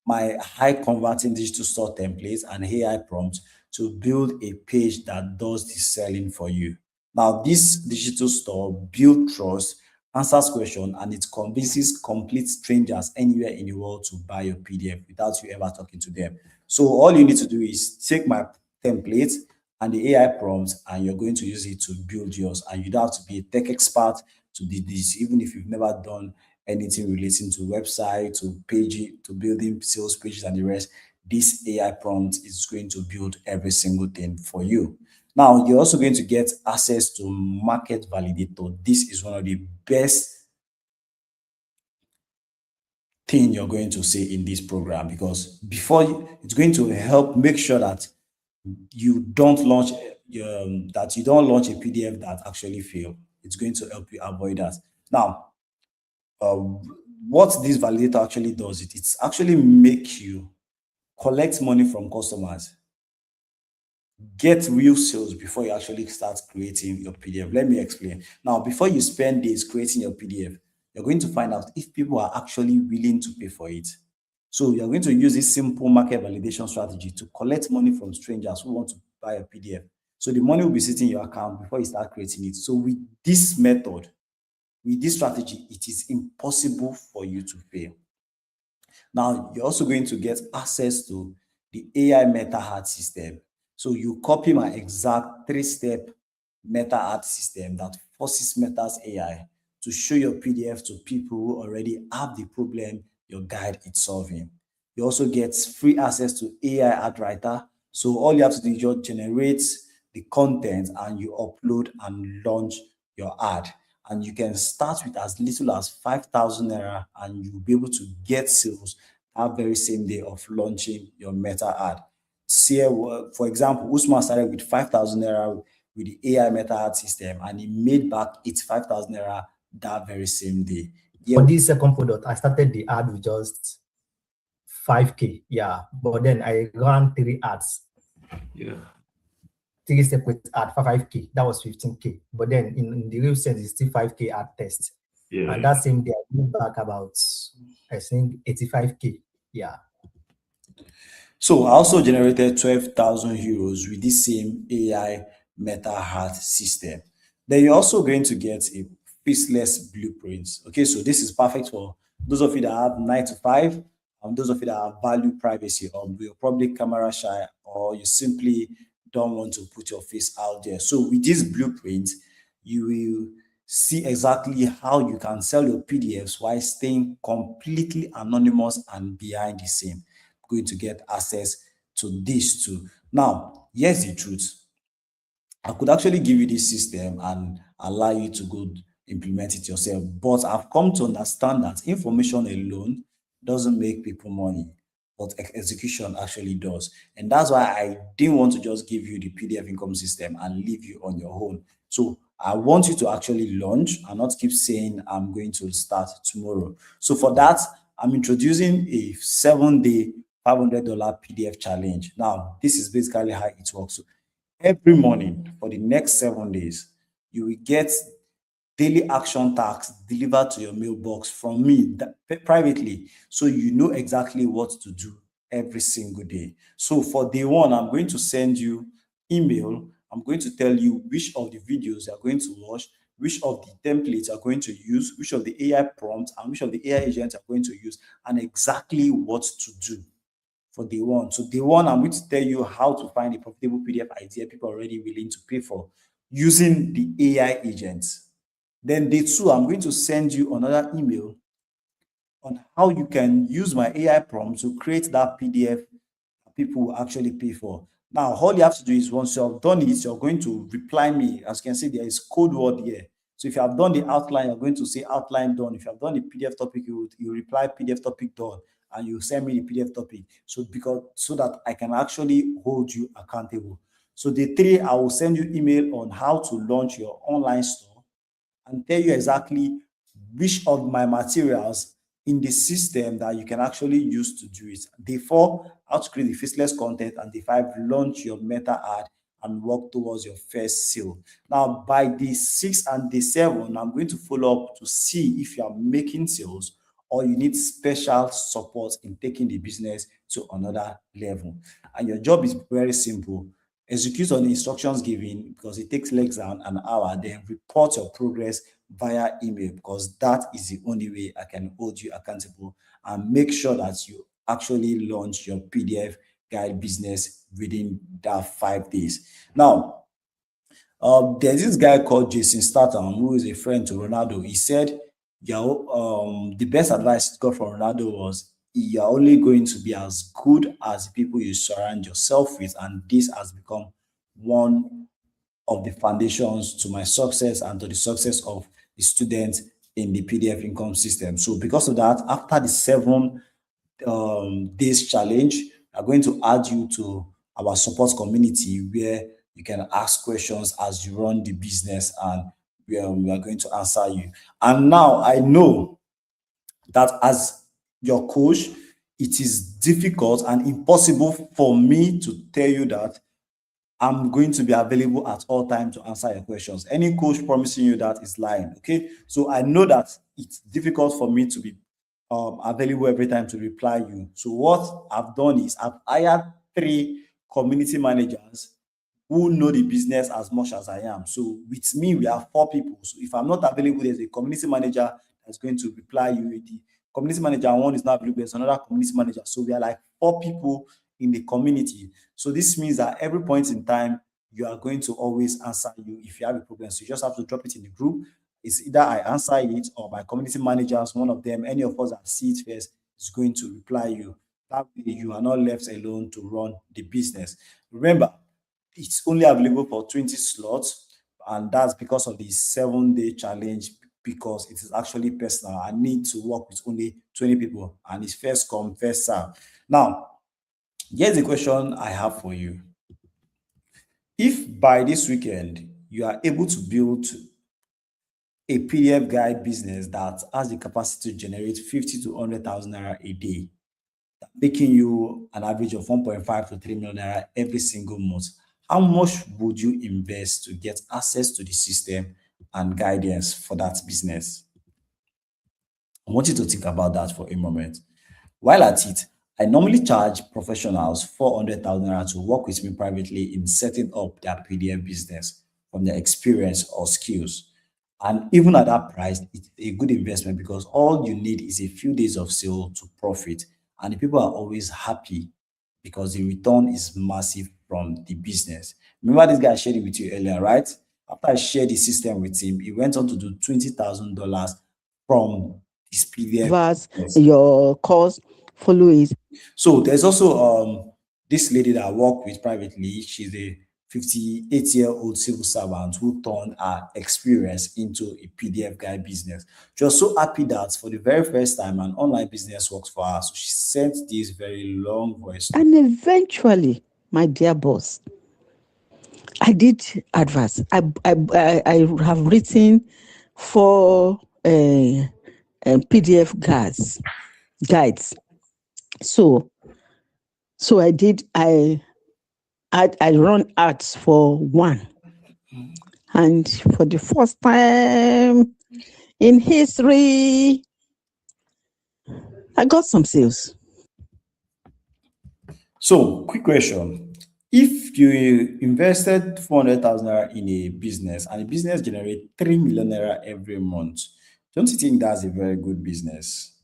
my high converting digital store templates and AI prompts to build a page that does the selling for you. Now, this digital store builds trust, answers questions, and it convinces complete strangers anywhere in the world to buy your PDF without you ever talking to them. So all you need to do is take my template and the AI prompts, and you're going to use it to build yours. And you don't have to be a tech expert to do this, even if you've never done anything relating to website, to page, to building sales pages and the rest. This AI prompt is going to build every single thing for you. Now, you're also going to get access to Market Validator. This is one of the best thing you're going to see in this program, because it's going to help make sure that you don't launch a PDF that actually fail. It's going to help you avoid that. Now, what this validator actually does, it's actually make you collect money from customers, get real sales before you actually start creating your PDF. Let me explain. Now, before you spend days creating your PDF, you're going to find out if people are actually willing to pay for it. So you're going to use this simple market validation strategy to collect money from strangers who want to buy a PDF. So the money will be sitting in your account before you start creating it. So with this method, with this strategy, it is impossible for you to fail. Now, you're also going to get access to the AI meta art system. So you copy my exact 3-step meta art system that forces Meta's AI to show your PDF to people who already have the problem your guide is solving. You also get free access to AI Art Writer. So all you have to do is just generate the content and you upload and launch your ad. And you can start with as little as 5,000 naira and you'll be able to get sales that very same day of launching your meta ad. See, for example, Usman started with 5,000 naira with the AI meta ad system and he made back 85,000 naira that very same day. For this second product, I started the ad with just 5K. Yeah. But then I ran 3 ads. Yeah. 3 separate ads for 5K. That was 15K. But then in the real sense, it's still 5K ad test. Yeah. And that same day, I moved back about, I think, 85K. Yeah. So I also generated 12,000 euros with this same AI meta art system. Then you're also going to get a faceless blueprint. Okay, so this is perfect for those of you that have 9 to 5, and those of you that have value privacy, or you're probably camera shy, or you simply don't want to put your face out there. So with this blueprint, you will see exactly how you can sell your PDFs while staying completely anonymous and behind the scene. Going to get access to this too. Now, here's the truth. I could actually give you this system and allow you to go implement it yourself, but I've come to understand that information alone doesn't make people money, but execution actually does. And that's why I didn't want to just give you the PDF income system and leave you on your own. So I want you to actually launch and not keep saying I'm going to start tomorrow. So for that, I'm introducing a 7-day $500 PDF challenge. Now, this is basically how it works. So every morning for the next 7 days, you will get daily action tasks delivered to your mailbox from me privately, so you know exactly what to do every single day. So for day 1, I'm going to send you email. I'm going to tell you which of the videos you're going to watch, which of the templates you're going to use, which of the AI prompts and which of the AI agents you're going to use, and exactly what to do for day 1. So day 1, I'm going to tell you how to find a profitable PDF idea people are already willing to pay for using the AI agents. Then day 2, I'm going to send you another email on how you can use my AI prompt to create that PDF that people will actually pay for. Now, all you have to do is once you have done it, you're going to reply me. As you can see, there is code word here. So if you have done the outline, you're going to say outline done. If you have done the PDF topic, you reply PDF topic done, and you send me the PDF topic. So that I can actually hold you accountable. So day 3, I will send you email on how to launch your online store and tell you exactly which of my materials in the system that you can actually use to do it. Day 4, how to create the faceless content, and day 5, launch your meta ad and work towards your first sale. Now, by day 6 and day 7, I'm going to follow up to see if you are making sales or you need special support in taking the business to another level. And your job is very simple. Execute on the instructions given, because it takes less than an hour, then report your progress via email, because that is the only way I can hold you accountable, and make sure that you actually launch your PDF guide business within that 5 days. Now, there's this guy called Jason Statham, who is a friend to Ronaldo. He said, the best advice he got from Ronaldo was, you're only going to be as good as the people you surround yourself with, and this has become one of the foundations to my success and to the success of the students in the PDF income system. So because of that, after the 7 days challenge, I'm going to add you to our support community, where you can ask questions as you run the business, and we are going to answer you. And now I know that as your coach, it is difficult and impossible for me to tell you that I'm going to be available at all times to answer your questions. Any coach promising you that is lying, okay? So I know that it's difficult for me to be available every time to reply you. So what I've done is I've hired 3 community managers who know the business as much as I am. So with me, we have 4 people. So if I'm not available, there's a community manager that's going to reply you. The community manager 1 is not available, there's another community manager. So we are like 4 people in the community. So this means that every point in time, you are going to always answer you if you have a problem. So you just have to drop it in the group. It's either I answer it or my community managers, one of them, any of us that see it first, is going to reply you. That way you are not left alone to run the business. Remember, it's only available for 20 slots, and that's because of the 7-day challenge, because it is actually personal. I need to work with only 20 people, and it's first come, first serve. Now, here's a question I have for you. If by this weekend you are able to build a PDF guide business that has the capacity to generate 50 to 100,000 naira a day, making you an average of 1.5 to 3 million naira every single month, how much would you invest to get access to the system and guidance for that business? I want you to think about that for a moment. While at it, I normally charge professionals 400,000 naira to work with me privately in setting up their PDF business from their experience or skills. And even at that price, it's a good investment, because all you need is a few days of sale to profit. And the people are always happy because the return is massive from the business. Remember, this guy shared it with you earlier, right? After I shared the system with him, he went on to do $20,000 from his PDF. Your course, follow it. So there's also this lady that I work with privately. She's a 58-year-old civil servant who turned her experience into a PDF guide business. She was so happy that for the very first time, an online business works for her. So she sent this very long voice. And eventually, my dear boss, I did adverts. I have written 4 PDF guides. So I run ads for 1, and for the first time in history, I got some sales. So, quick question. If you invested 400,000 naira in a business and the business generates 3 million naira every month, don't you think that's a very good business?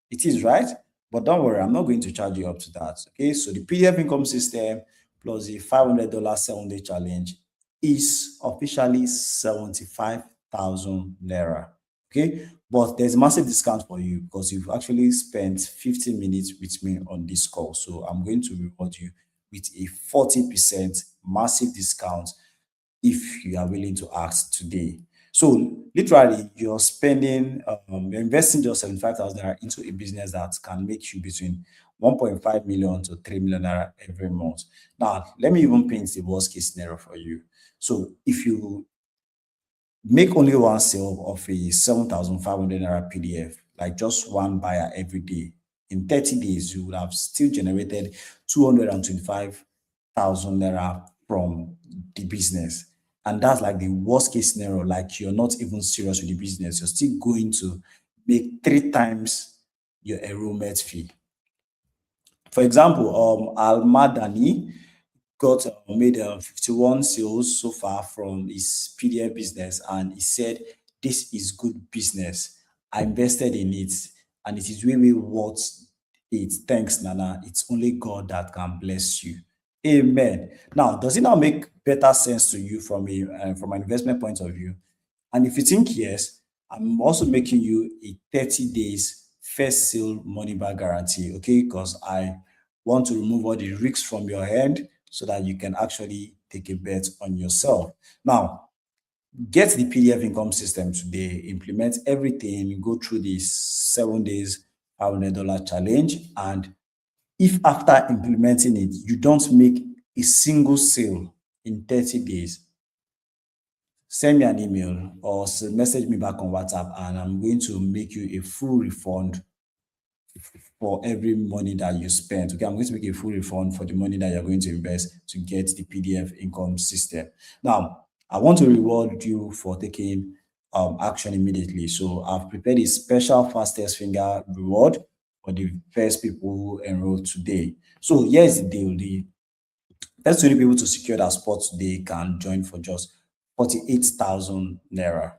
It is, right? But don't worry, I'm not going to charge you up to that. Okay, so the PDF income system plus the $500 7-day challenge is officially 75,000 naira. Okay, but there's a massive discount for you because you've actually spent 15 minutes with me on this call. So I'm going to reward you with a 40% massive discount if you are willing to act today. So literally, you're investing just 75,000 naira into a business that can make you between 1.5 million to 3 million naira every month. Now, let me even paint the worst case scenario for you. So if you make only one sale of a 7,500 naira PDF, like just one buyer every day. In 30 days, you would have still generated 225,000 naira from the business. And that's like the worst case scenario, like you're not even serious with the business. You're still going to make 3 times your enrollment fee. For example, Al-Madani got made 51 sales so far from his PDF business, and he said, "This is good business. I invested in it, and it is really worth it. Thanks, Nana. It's only God that can bless you." Amen. Now, does it now make better sense to you from an investment point of view? And if you think yes, I'm also making you a 30 days first sale money back guarantee, okay? Because I want to remove all the risks from your hand so that you can actually take a bet on yourself. Now, get the PDF income system today, implement everything, go through this 7 days $500 challenge. And if after implementing it, you don't make a single sale in 30 days, send me an email or message me back on WhatsApp, and I'm going to make you a full refund for every money that you spent. Okay, I'm going to make a full refund for the money that you're going to invest to get the PDF income system. Now, I want to reward you for taking action immediately. So I've prepared a special fastest finger reward for the first people who enroll today. So here's the deal. The first 20 people to secure that spot today can join for just 48,000 naira.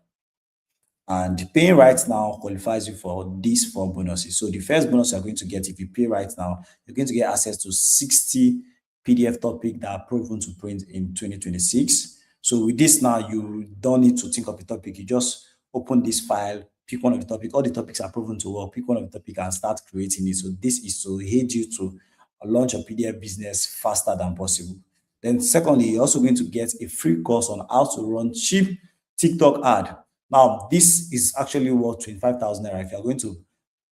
And paying right now qualifies you for these 4 bonuses. So the first bonus you're going to get, if you pay right now, you're going to get access to 60 PDF topics that are proven to print in 2026. So with this now, you don't need to think of a topic. You just open this file, pick one of the topics. All the topics are proven to work. Pick one of the topics and start creating it. So this is to aid you to launch a PDF business faster than possible. Then secondly, you're also going to get a free course on how to run cheap TikTok ad. Now, this is actually worth 25,000 naira. If you're going to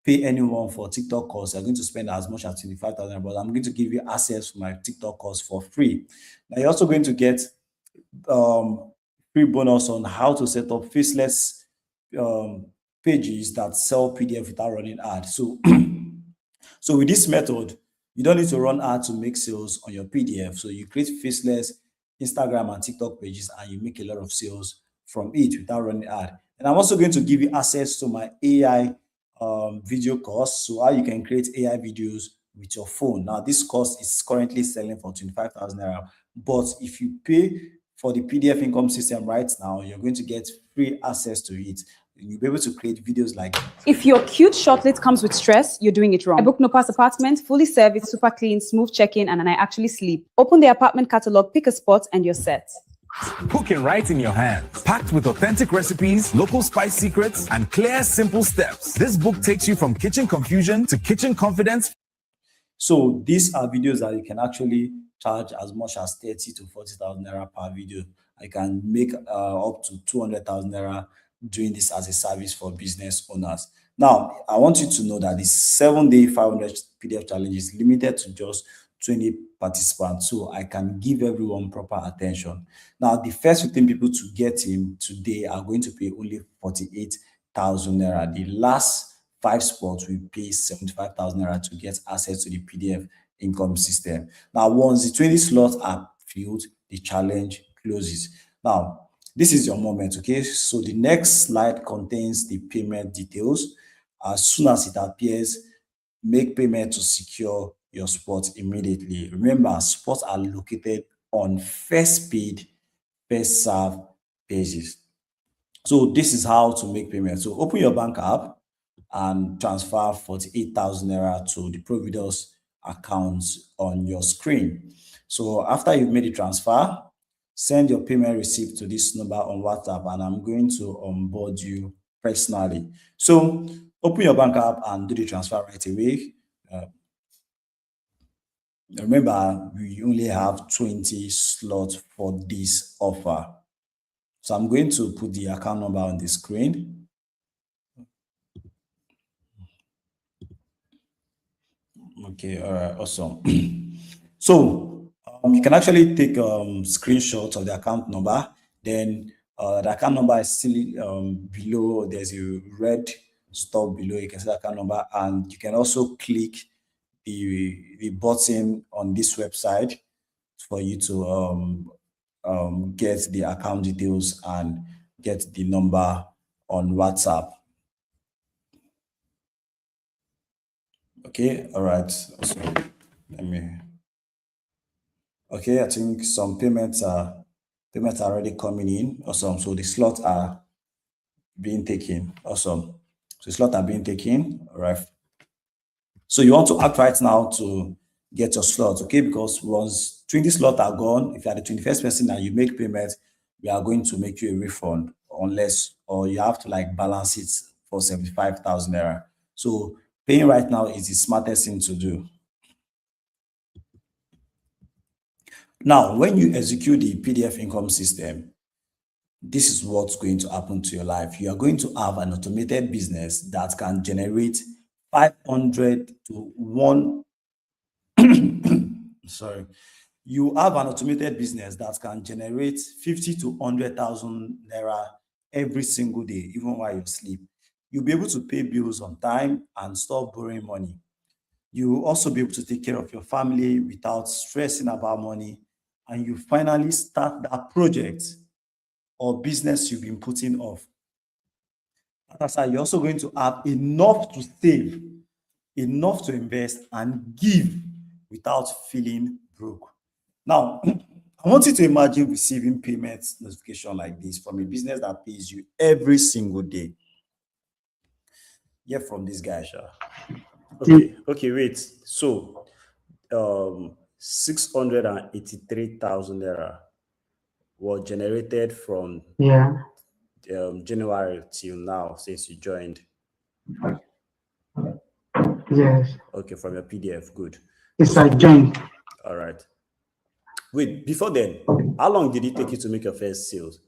pay anyone for TikTok course, you're going to spend as much as 25,000, but I'm going to give you access to my TikTok course for free. Now, you're also going to get free bonus on how to set up faceless pages that sell PDF without running ads. So, so with this method, you don't need to run ads to make sales on your PDF. So you create faceless Instagram and TikTok pages, and you make a lot of sales from it without running ad. And I'm also going to give you access to my AI video course, so how you can create AI videos with your phone. Now, this course is currently selling for 25,000 naira, but if you pay for the PDF income system right now, you're going to get free access to it. You'll be able to create videos like If your cute shortlet comes with stress, you're doing it wrong. I booked No Pass apartment, fully serviced, super clean, smooth check-in, and I actually sleep. Open the apartment catalog, pick a spot, and you're set. Cooking right in your hands, packed with authentic recipes, local spice secrets, and clear, simple steps. This book takes you from kitchen confusion to kitchen confidence. So these are videos that you can actually charge as much as 30 to 40,000 naira per video. I can make up to 200,000 naira doing this as a service for business owners. Now, I want you to know that the 7-day 500 PDF challenge is limited to just 20 participants, so I can give everyone proper attention. Now, the first 15 people to get in today are going to pay only 48,000 naira. The last 5 spots will pay 75,000 naira to get access to the PDF income system. Now, once the 20 slots are filled, the challenge closes. Now, this is your moment, okay? So the next slide contains the payment details. As soon as it appears, make payment to secure your spots immediately. Remember, spots are located on first paid, first served basis. So this is how to make payment. So open your bank app and transfer 48,000 naira to the Providus account on your screen. So after you've made the transfer, send your payment receipt to this number on WhatsApp, and I'm going to onboard you personally. So open your bank app and do the transfer right away. Remember, we only have 20 slots for this offer. So I'm going to put the account number on the screen. Okay, all right, awesome. So you can actually take screenshots of the account number, then The account number is still below. There's a red stop below. You can see the account number, and you can also click the button on this website for you to get the account details and get the number on WhatsApp. Okay, all right. So let me. Okay, I think some payments are already coming in. Awesome. So the slots are being taken. Awesome. So the slots are being taken. All right. So you want to act right now to get your slots, okay? Because once 20 slots are gone, if you are the 21st person and you make payments, we are going to make you a refund unless, or you have to like balance it for 75,000 naira. So paying right now is the smartest thing to do. Now, when you execute the PDF income system, this is what's going to happen to your life. You are going to have an automated business that can generate 500 to 1 sorry, you have an automated business that can generate 50 to 100,000 naira every single day, even while you sleep. You'll be able to pay bills on time and stop borrowing money. You will also be able to take care of your family without stressing about money, and you finally start that project or business you've been putting off. That's how you're also going to have enough to save, enough to invest, and give without feeling broke. Now, I want you to imagine receiving payment notification like this from a business that pays you every single day. Yeah, from this guy, Sha. Okay, wait. So, 683,000 naira was generated from January till now since you joined. Yes. Okay, from your PDF, good. Yes, I joined. All right. Wait, before then, how long did it take you to make your first sales?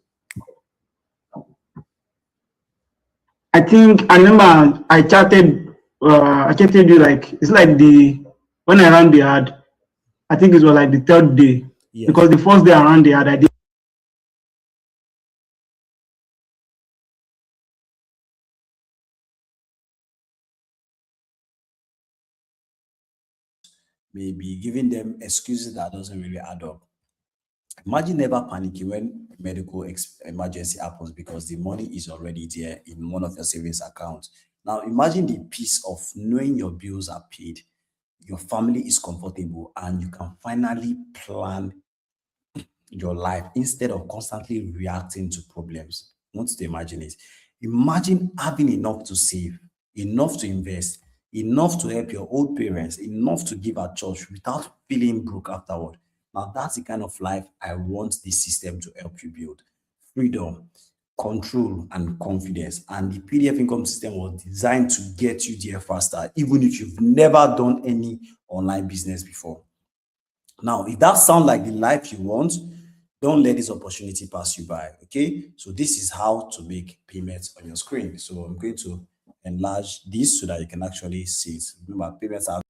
I think I remember I chatted you like it's like when I ran the ad, I think it was like the third day. Yes. Because the first day I ran the ad, I did. Maybe giving them excuses that doesn't really add up. Imagine never panicking when medical emergency happens because the money is already there in one of your savings accounts. Now imagine the peace of knowing your bills are paid, your family is comfortable, and you can finally plan your life instead of constantly reacting to problems. I want you to imagine it. Imagine having enough to save, enough to invest, enough to help your old parents, enough to give at church without feeling broke afterward. Now, that's the kind of life I want this system to help you build. Freedom, control, and confidence. And the PDF income system was designed to get you there faster, even if you've never done any online business before. Now, if that sounds like the life you want, don't let this opportunity pass you by, okay? So this is how to make payments on your screen. So I'm going to enlarge this so that you can actually see it. Remember, payments are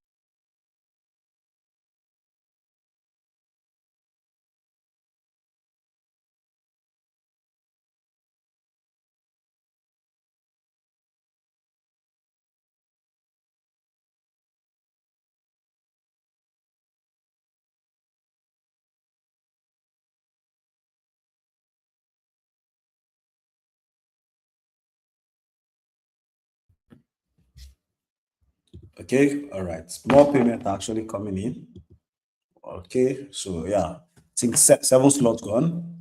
okay. All right, more payment are actually coming in. Okay, so yeah, I think 7 slots gone.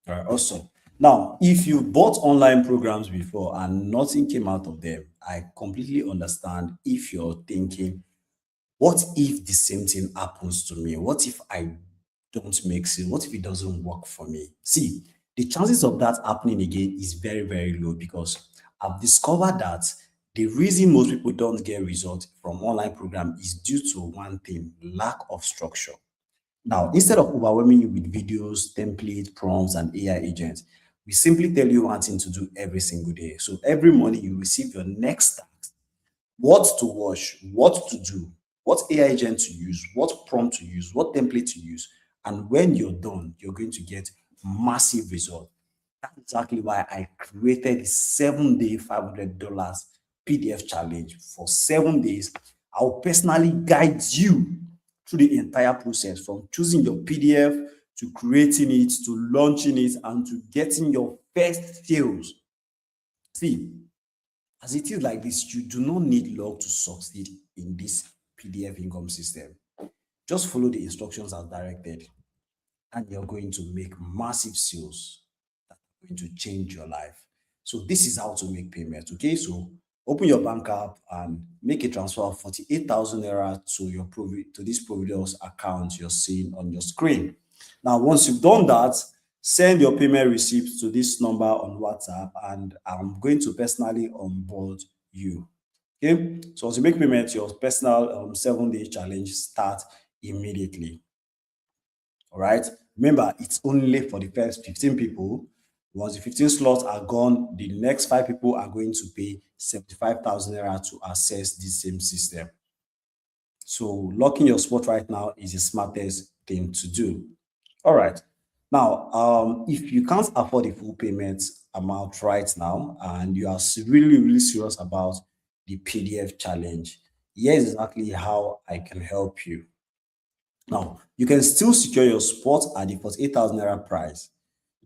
All right, awesome. Now, if you bought online programs before and nothing came out of them, I completely understand if you're thinking, what if the same thing happens to me? What if I don't make sense? What if it doesn't work for me? See, the chances of that happening again is very, very low because I've discovered that the reason most people don't get results from online program is due to one thing: lack of structure. Now, instead of overwhelming you with videos, templates, prompts, and AI agents, we simply tell you one thing to do every single day. So every morning you receive your next task: what to watch, what to do, what AI agent to use, what prompt to use, what template to use. And when you're done, you're going to get massive results. That's exactly why I created the 7-day $500 PDF challenge. For 7 days, I'll personally guide you through the entire process, from choosing your PDF to creating it, to launching it, and to getting your first sales. See, as it is like this, you do not need luck to succeed in this PDF income system. Just follow the instructions as directed, and you're going to make massive sales that are going to change your life. So this is how to make payments. Okay, so open your bank app and make a transfer of 48,000 naira to this Providence account you're seeing on your screen. Now, once you've done that, send your payment receipt to this number on WhatsApp, and I'm going to personally onboard you. Okay, so as you make payment, your personal 7-day challenge starts immediately. All right, remember, it's only for the first 15 people. Once the 15 slots are gone, the next 5 people are going to pay 75,000 naira to access the same system. So locking your spot right now is the smartest thing to do. All right. Now, if you can't afford the full payment amount right now, and you are really serious about the PDF challenge, here's exactly how I can help you. Now, you can still secure your spot at the 48,000 naira price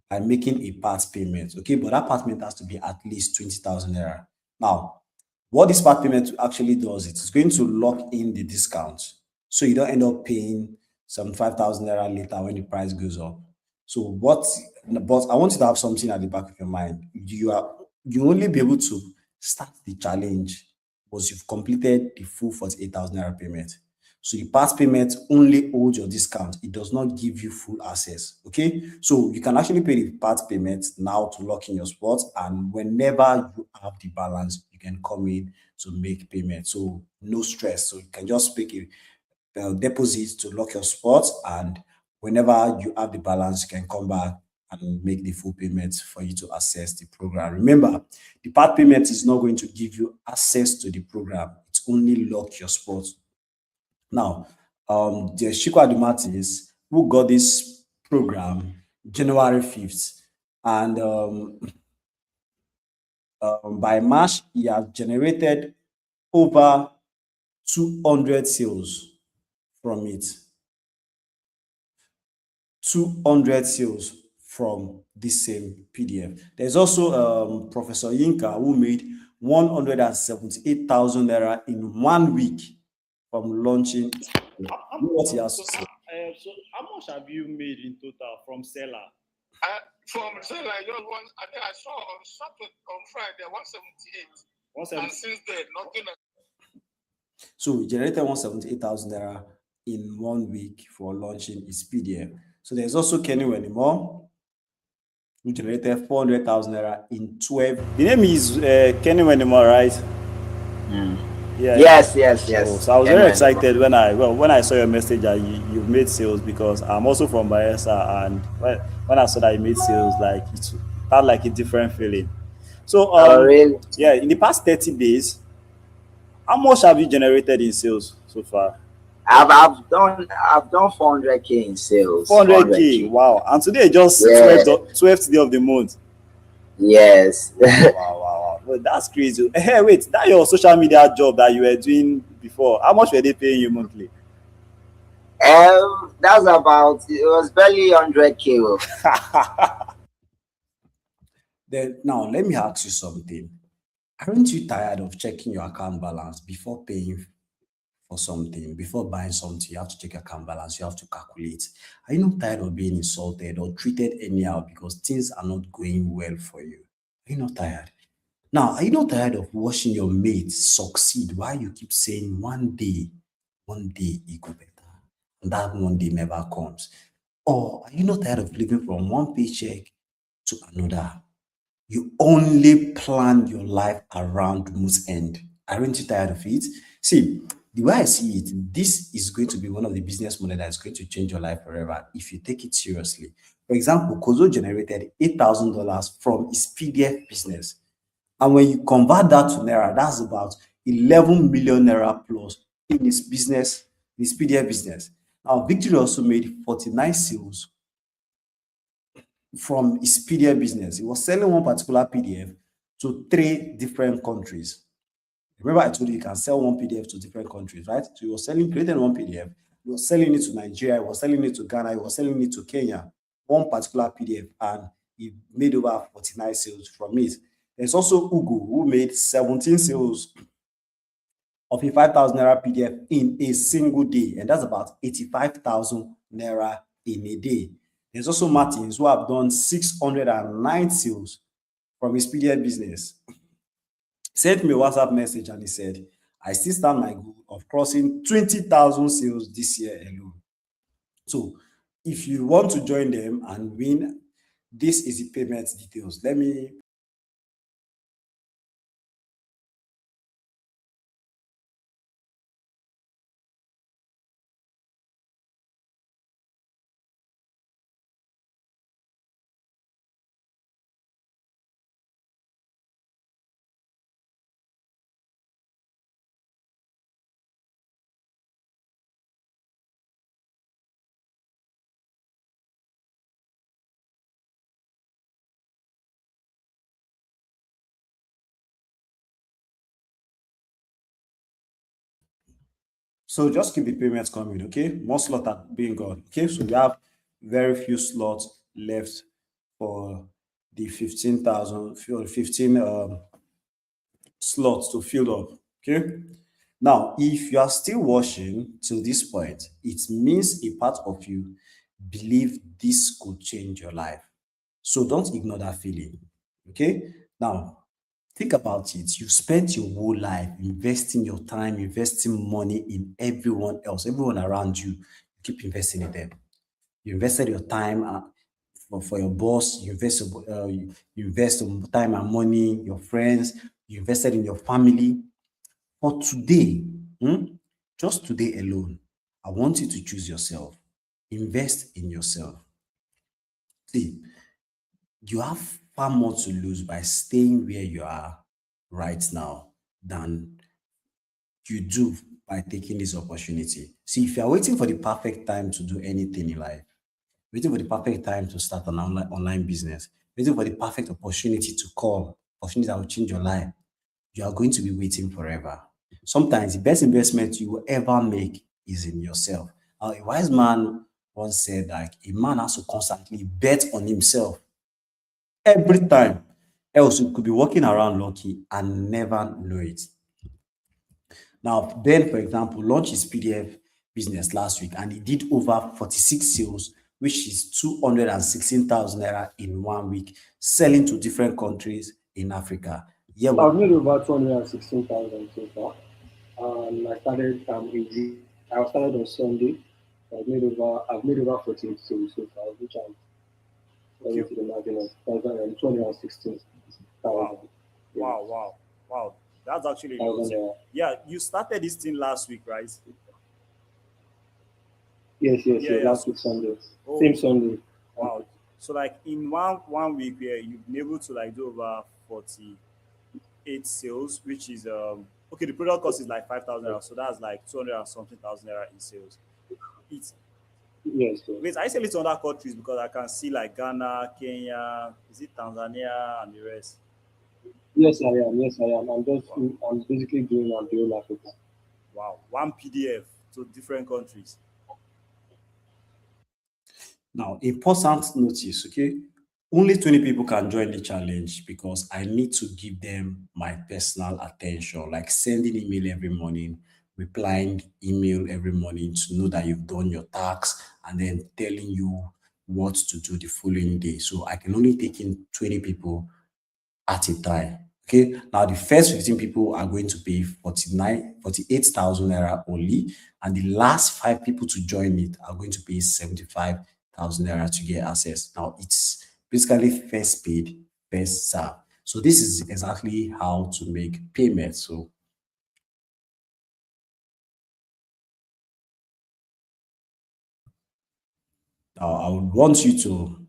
by making a part payment, okay? But that part payment has to be at least 20,000 naira. Now, what this part payment actually does, it's going to lock in the discount, so you don't end up paying 75,000 naira later when the price goes up. So but I want you to have something at the back of your mind. You only be able to start the challenge once you've completed the full 48,000 naira payment. So the part payment only holds your discount. It does not give you full access. Okay, so you can actually pay the part payment now to lock in your spot, and whenever you have the balance, you can come in to make payment. So no stress. So you can just make a deposit to lock your spot, and whenever you have the balance, you can come back and make the full payment for you to access the program. Remember, the part payment is not going to give you access to the program. It's only lock your spot. Now, there's Chico Adumatis, who got this program January 5th, and by March, he has generated over 200 sales from it. 200 sales from this same PDF. There's also Professor Yinka, who made 178,000 naira in 1 week from launching. What he has to say. So how much have you made in total from seller? From seller, I think I saw on Friday 178. 178. And since then, nothing. So we generated 178,000 naira in 1 week for launching his PDF. So there's also Kenny Wenimo, who generated 400,000 naira in 12. The name is Kenny Wenimo, right? Mm. Yeah. Yes. So I was very excited when I saw your message that you've made sales, because I'm also from Bayelsa, and when I saw that you made sales, like it felt like a different feeling. So really? Yeah, in the past 30 days, how much have you generated in sales so far? I've done 400k in sales. 400k, wow! And today just 12th day of the month. Yes. Wow. Well, that's crazy. Hey, wait, that your social media job that you were doing before, how much were they paying you monthly? That's about, it was barely 100k. Then now let me ask you something. Aren't you tired of checking your account balance before paying for something? Before buying something, you have to check your account balance, you have to calculate. Are you not tired of being insulted or treated anyhow because things are not going well for you? Are you not tired? Now, are you not tired of watching your mates succeed while you keep saying one day it go better, and that one day never comes? Or are you not tired of living from one paycheck to another? You only plan your life around month's end. Aren't you tired of it? See, the way I see it, this is going to be one of the business models that's going to change your life forever if you take it seriously. For example, Kozo generated $8,000 from his PDF business. And when you convert that to Naira, that's about 11 million Naira plus in his business, his PDF business. Now, Victory also made 49 sales from his PDF business. He was selling one particular PDF to 3 different countries. Remember, I told you can sell one PDF to different countries, right? So he was creating one PDF. He was selling it to Nigeria. He was selling it to Ghana. He was selling it to Kenya. One particular PDF, and he made over 49 sales from it. There's also Ugo, who made 17 sales of a 5,000 naira PDF in a single day, and that's about 85,000 naira in a day. There's also Martins, who have done 609 sales from his PDF business. He sent me a WhatsApp message and he said, I still stand my goal of crossing 20,000 sales this year alone. So if you want to join them and win, this is the payment details. Let me So just keep the payments coming, okay? More slots are being gone, okay? So we have very few slots left for the 15,000, 15 slots to fill up, okay? Now, if you are still watching till this point, it means a part of you believe this could change your life. So don't ignore that feeling, okay? Now, think about it. You spent your whole life investing your time, investing money in everyone else, everyone around you. You keep investing in them. You invested your time for your boss. You invest your time and money, your friends. You invested in your family. But today, just today alone, I want you to choose yourself. Invest in yourself. See, you have far more to lose by staying where you are right now than you do by taking this opportunity. See, if you are waiting for the perfect time to do anything in life, waiting for the perfect time to start an online business, waiting for the perfect opportunity to call, opportunity that will change your life, you are going to be waiting forever. Sometimes the best investment you will ever make is in yourself. A wise man once said that a man has to constantly bet on himself every time, else you could be walking around lucky and never know it. Now, Ben, for example, launched his PDF business last week and he did over 46 sales, which is 216,000 naira in 1 week, selling to different countries in Africa. Yeah, I've made over 216,000 so far. I started I started on Sunday. I've made over 48 sales so far, which I'm to the margin of 216,000. Wow. That's actually awesome. Yeah, you started this thing last week, right? Yes, last week Sunday. Oh. Same Sunday. Wow. So like in one week where you've been able to like do over 48 sales, which is okay, the product cost is like 5,000, so that's like 200 and something thousand naira in sales. It's yes. Wait, I sell it to other countries because I can see like Ghana, Kenya, is it Tanzania and the rest? Yes, I am. I'm basically doing on the whole Africa. Wow, one PDF to different countries. Now, important notice, okay? Only 20 people can join the challenge because I need to give them my personal attention, like sending email every morning, replying email every morning to know that you've done your tasks, and then telling you what to do the following day. So I can only take in 20 people at a time. Okay, now the first 15 people are going to pay 48,000 naira only, and the last 5 people to join it are going to pay 75,000 naira to get access. Now it's basically first paid, first served. So this is exactly how to make payments. So now I would want you to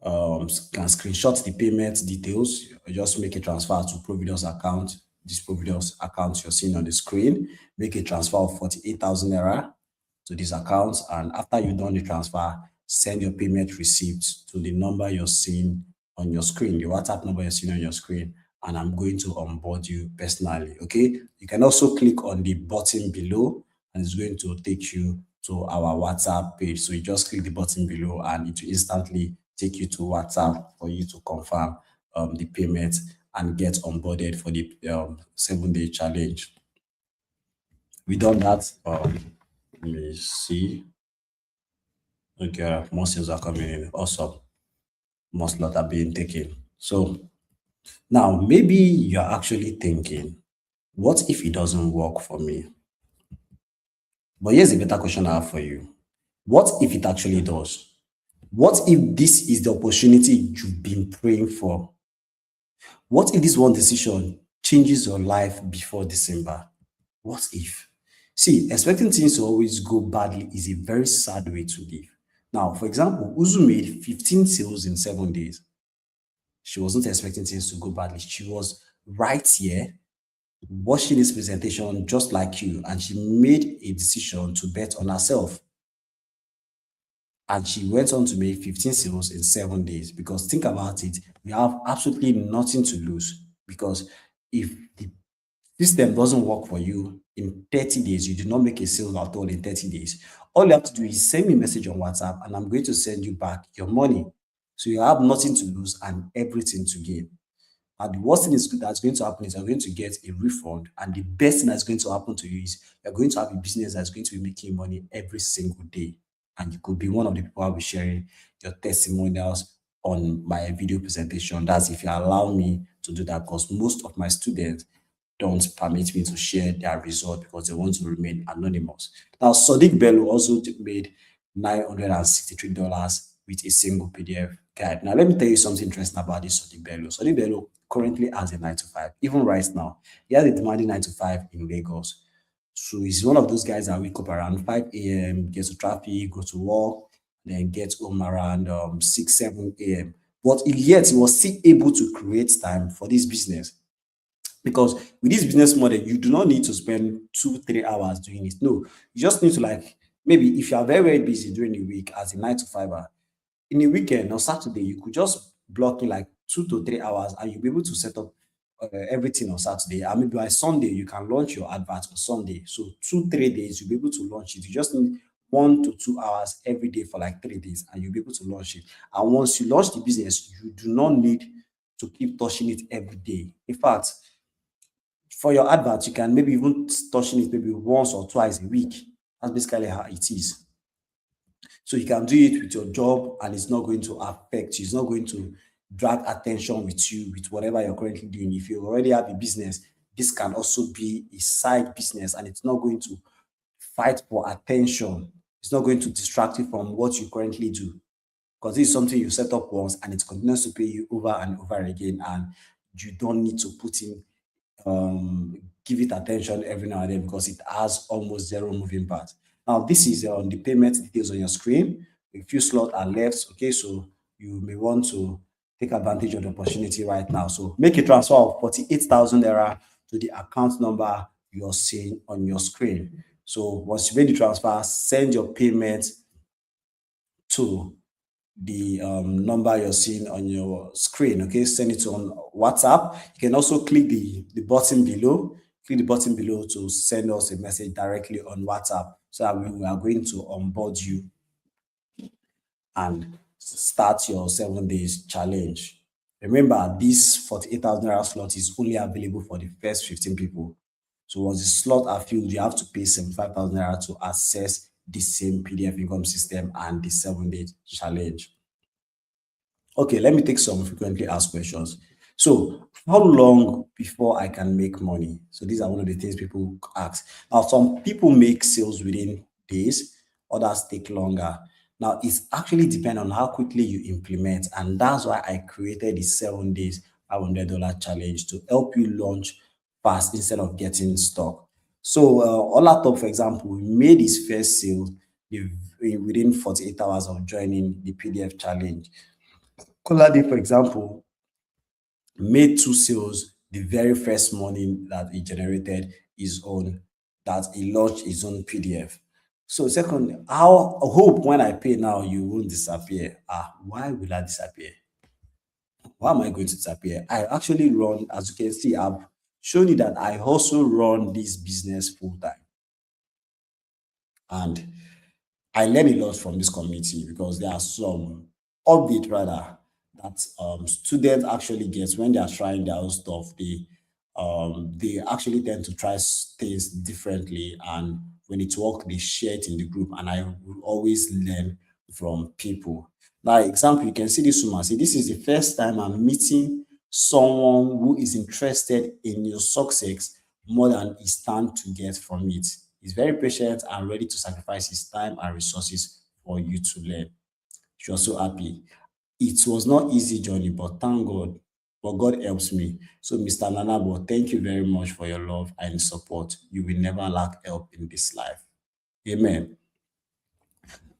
can screenshot the payment details, just make a transfer to Providence account. This Providence account you're seeing on the screen, make a transfer of 48,000 naira to this account, and after you've done the transfer, send your payment receipt to the number you're seeing on your screen, the WhatsApp number you're seeing on your screen, and I'm going to onboard you personally. Okay, you can also click on the button below and it's going to take you to our WhatsApp page. So you just click the button below and it will instantly take you to WhatsApp for you to confirm the payment and get onboarded for the 7-day challenge. We done that. Let me see. Okay, more sales are coming in. Awesome. Most lot are being taken. So now maybe you're actually thinking, what if it doesn't work for me? But here's a better question I have for you. What if it actually does? What if this is the opportunity you've been praying for? What if this one decision changes your life before December? What if? See, expecting things to always go badly is a very sad way to live. Now, for example, Uzu made 15 sales in 7 days. She wasn't expecting things to go badly. She was right here watching this presentation just like you, and she made a decision to bet on herself. And she went on to make 15 sales in 7 days, because think about it, you have absolutely nothing to lose, because if the system doesn't work for you in 30 days, you do not make a sale at all in 30 days, all you have to do is send me a message on WhatsApp and I'm going to send you back your money. So you have nothing to lose and everything to gain. And the worst thing that's going to happen is you're going to get a refund. And the best thing that's going to happen to you is you're going to have a business that's going to be making money every single day. And you could be one of the people I'll be sharing your testimonials on my video presentation. That's if you allow me to do that, because most of my students don't permit me to share their result because they want to remain anonymous. Now, Sadiq Bello also made $963 with a single PDF guide. Now, let me tell you something interesting about this Sadiq Bello. Sadiq Bello currently has a 9-to-5. Even right now, he has a demanding 9-to-5 in Lagos. So he's one of those guys that wake up around 5 a.m., get to traffic, go to work, then get home around 6, 7 a.m. But yet he was still able to create time for this business. Because with this business model, you do not need to spend 2-3 hours doing it. No, you just need to, like, maybe if you are very, very busy during the week as a 9-to-5er, in a weekend or Saturday, you could just block in like 2 to 3 hours and you'll be able to set up everything on Saturday. And maybe by Sunday, you can launch your advert on Sunday. So 2-3 days, you'll be able to launch it. You just need 1 to 2 hours every day for like 3 days and you'll be able to launch it. And once you launch the business, you do not need to keep touching it every day. In fact, for your advert, you can maybe even touching it maybe once or twice a week. That's basically how it is. So you can do it with your job and it's not going to affect you. It's not going to drag attention with you, with whatever you're currently doing. If you already have a business, this can also be a side business and it's not going to fight for attention. It's not going to distract you from what you currently do, because this is something you set up once and it continues to pay you over and over again, and you don't need to put in give it attention every now and then because it has almost zero moving parts. Now, this is on the payment details on your screen. A few slots are left. Okay, so you may want to take advantage of the opportunity right now. So make a transfer of 48,000 naira to the account number you're seeing on your screen. So once you made the transfer, send your payment to the number you're seeing on your screen. Okay, send it on WhatsApp. You can also click the button below. Click the button below to send us a message directly on WhatsApp, so that we are going to onboard you and start your 7 days challenge. Remember, this 48,000 naira slot is only available for the first 15 people. So once the slot are filled, you have to pay 75,000 naira to access the same PDF income system and the 7-day challenge. Okay, let me take some frequently asked questions. So how long before I can make money? So these are one of the things people ask. Now, some people make sales within days, others take longer. Now, it's actually depend on how quickly you implement, and that's why I created the 7 days $500 challenge to help you launch fast instead of getting stuck. So Olatop, for example, made his first sale within 48 hours of joining the PDF challenge. Kolade, for example, made 2 sales the very first morning that he generated his own, that he launched his own PDF. So second, how hope when I pay now you won't disappear. Why will I disappear? Why am I going to disappear? I actually run, as you can see, I've shown you that I also run this business full time. And I learn a lot from this community because there are some update rather that students actually get when they are trying their own stuff. They actually tend to try things differently, and when it works, they share it in the group. And I will always learn from people. Like example, you can see this woman. See, this is the first time I'm meeting someone who is interested in your success more than he stand to get from it. He's very patient and ready to sacrifice his time and resources for you to learn. She was so happy. It was not easy journey, but thank God. But God helps me. So, Mr. Nanabo, thank you very much for your love and support. You will never lack help in this life. Amen.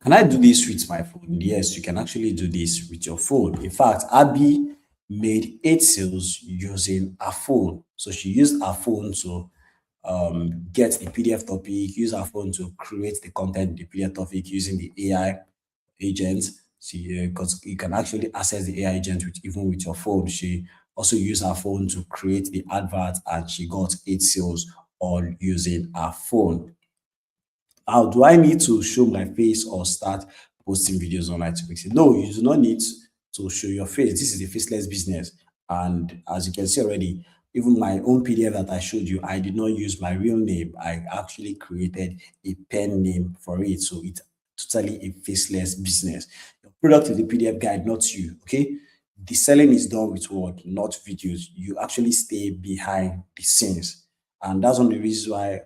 Can I do this with my phone? Yes, you can actually do this with your phone. In fact, Abby made 8 sales using her phone. So she used her phone to get the PDF topic, use her phone to create the content, the PDF topic using the AI agent. Because you can actually access the AI agent even with your phone. She also used her phone to create the advert, and she got 8 sales all using her phone. How do I need to show my face or start posting videos online to fix it? No, you do not need to show your face. This is a faceless business. And as you can see already, even my own PDF that I showed you, I did not use my real name. I actually created a pen name for it. So it's totally a faceless business. Your product is the PDF guide, not you. Okay. The selling is done with what? Not videos. You actually stay behind the scenes. And that's one of the reasons why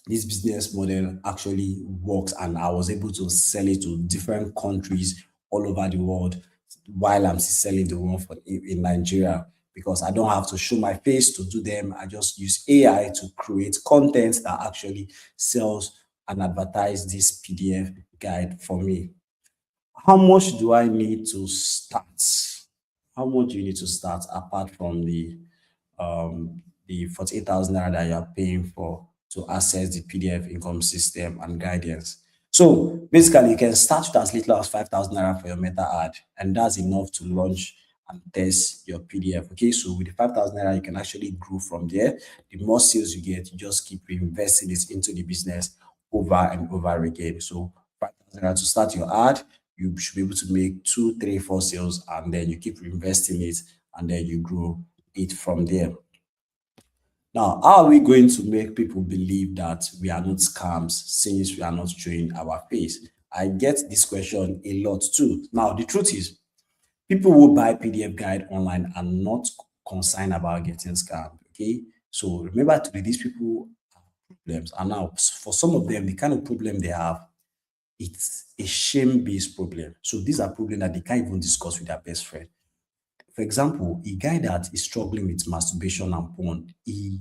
this business model actually works, and I was able to sell it to different countries all over the world while I'm still selling the one in Nigeria, because I don't have to show my face to do them. I just use AI to create content that actually sells and advertise this PDF guide for me. How much do I need to start? How much do you need to start apart from the 48,000 naira that you are paying for to access the PDF income system and guidance? So basically, you can start with as little as 5,000 naira for your meta ad, and that's enough to launch and test your PDF. Okay, so with the 5,000 naira, you can actually grow from there. The more sales you get, you just keep reinvesting it into the business over and over again. So 5,000 naira to start your ad, you should be able to make 2, 3, 4 sales, and then you keep reinvesting it, and then you grow it from there. Now, how are we going to make people believe that we are not scams since we are not showing our face? I get this question a lot too. Now, the truth is, people who buy PDF guide online are not concerned about getting scammed. Okay, so remember, today these people have problems, and now for some of them, the kind of problem they have, it's a shame-based problem. So these are problems that they can't even discuss with their best friend. For example, a guy that is struggling with masturbation and porn, he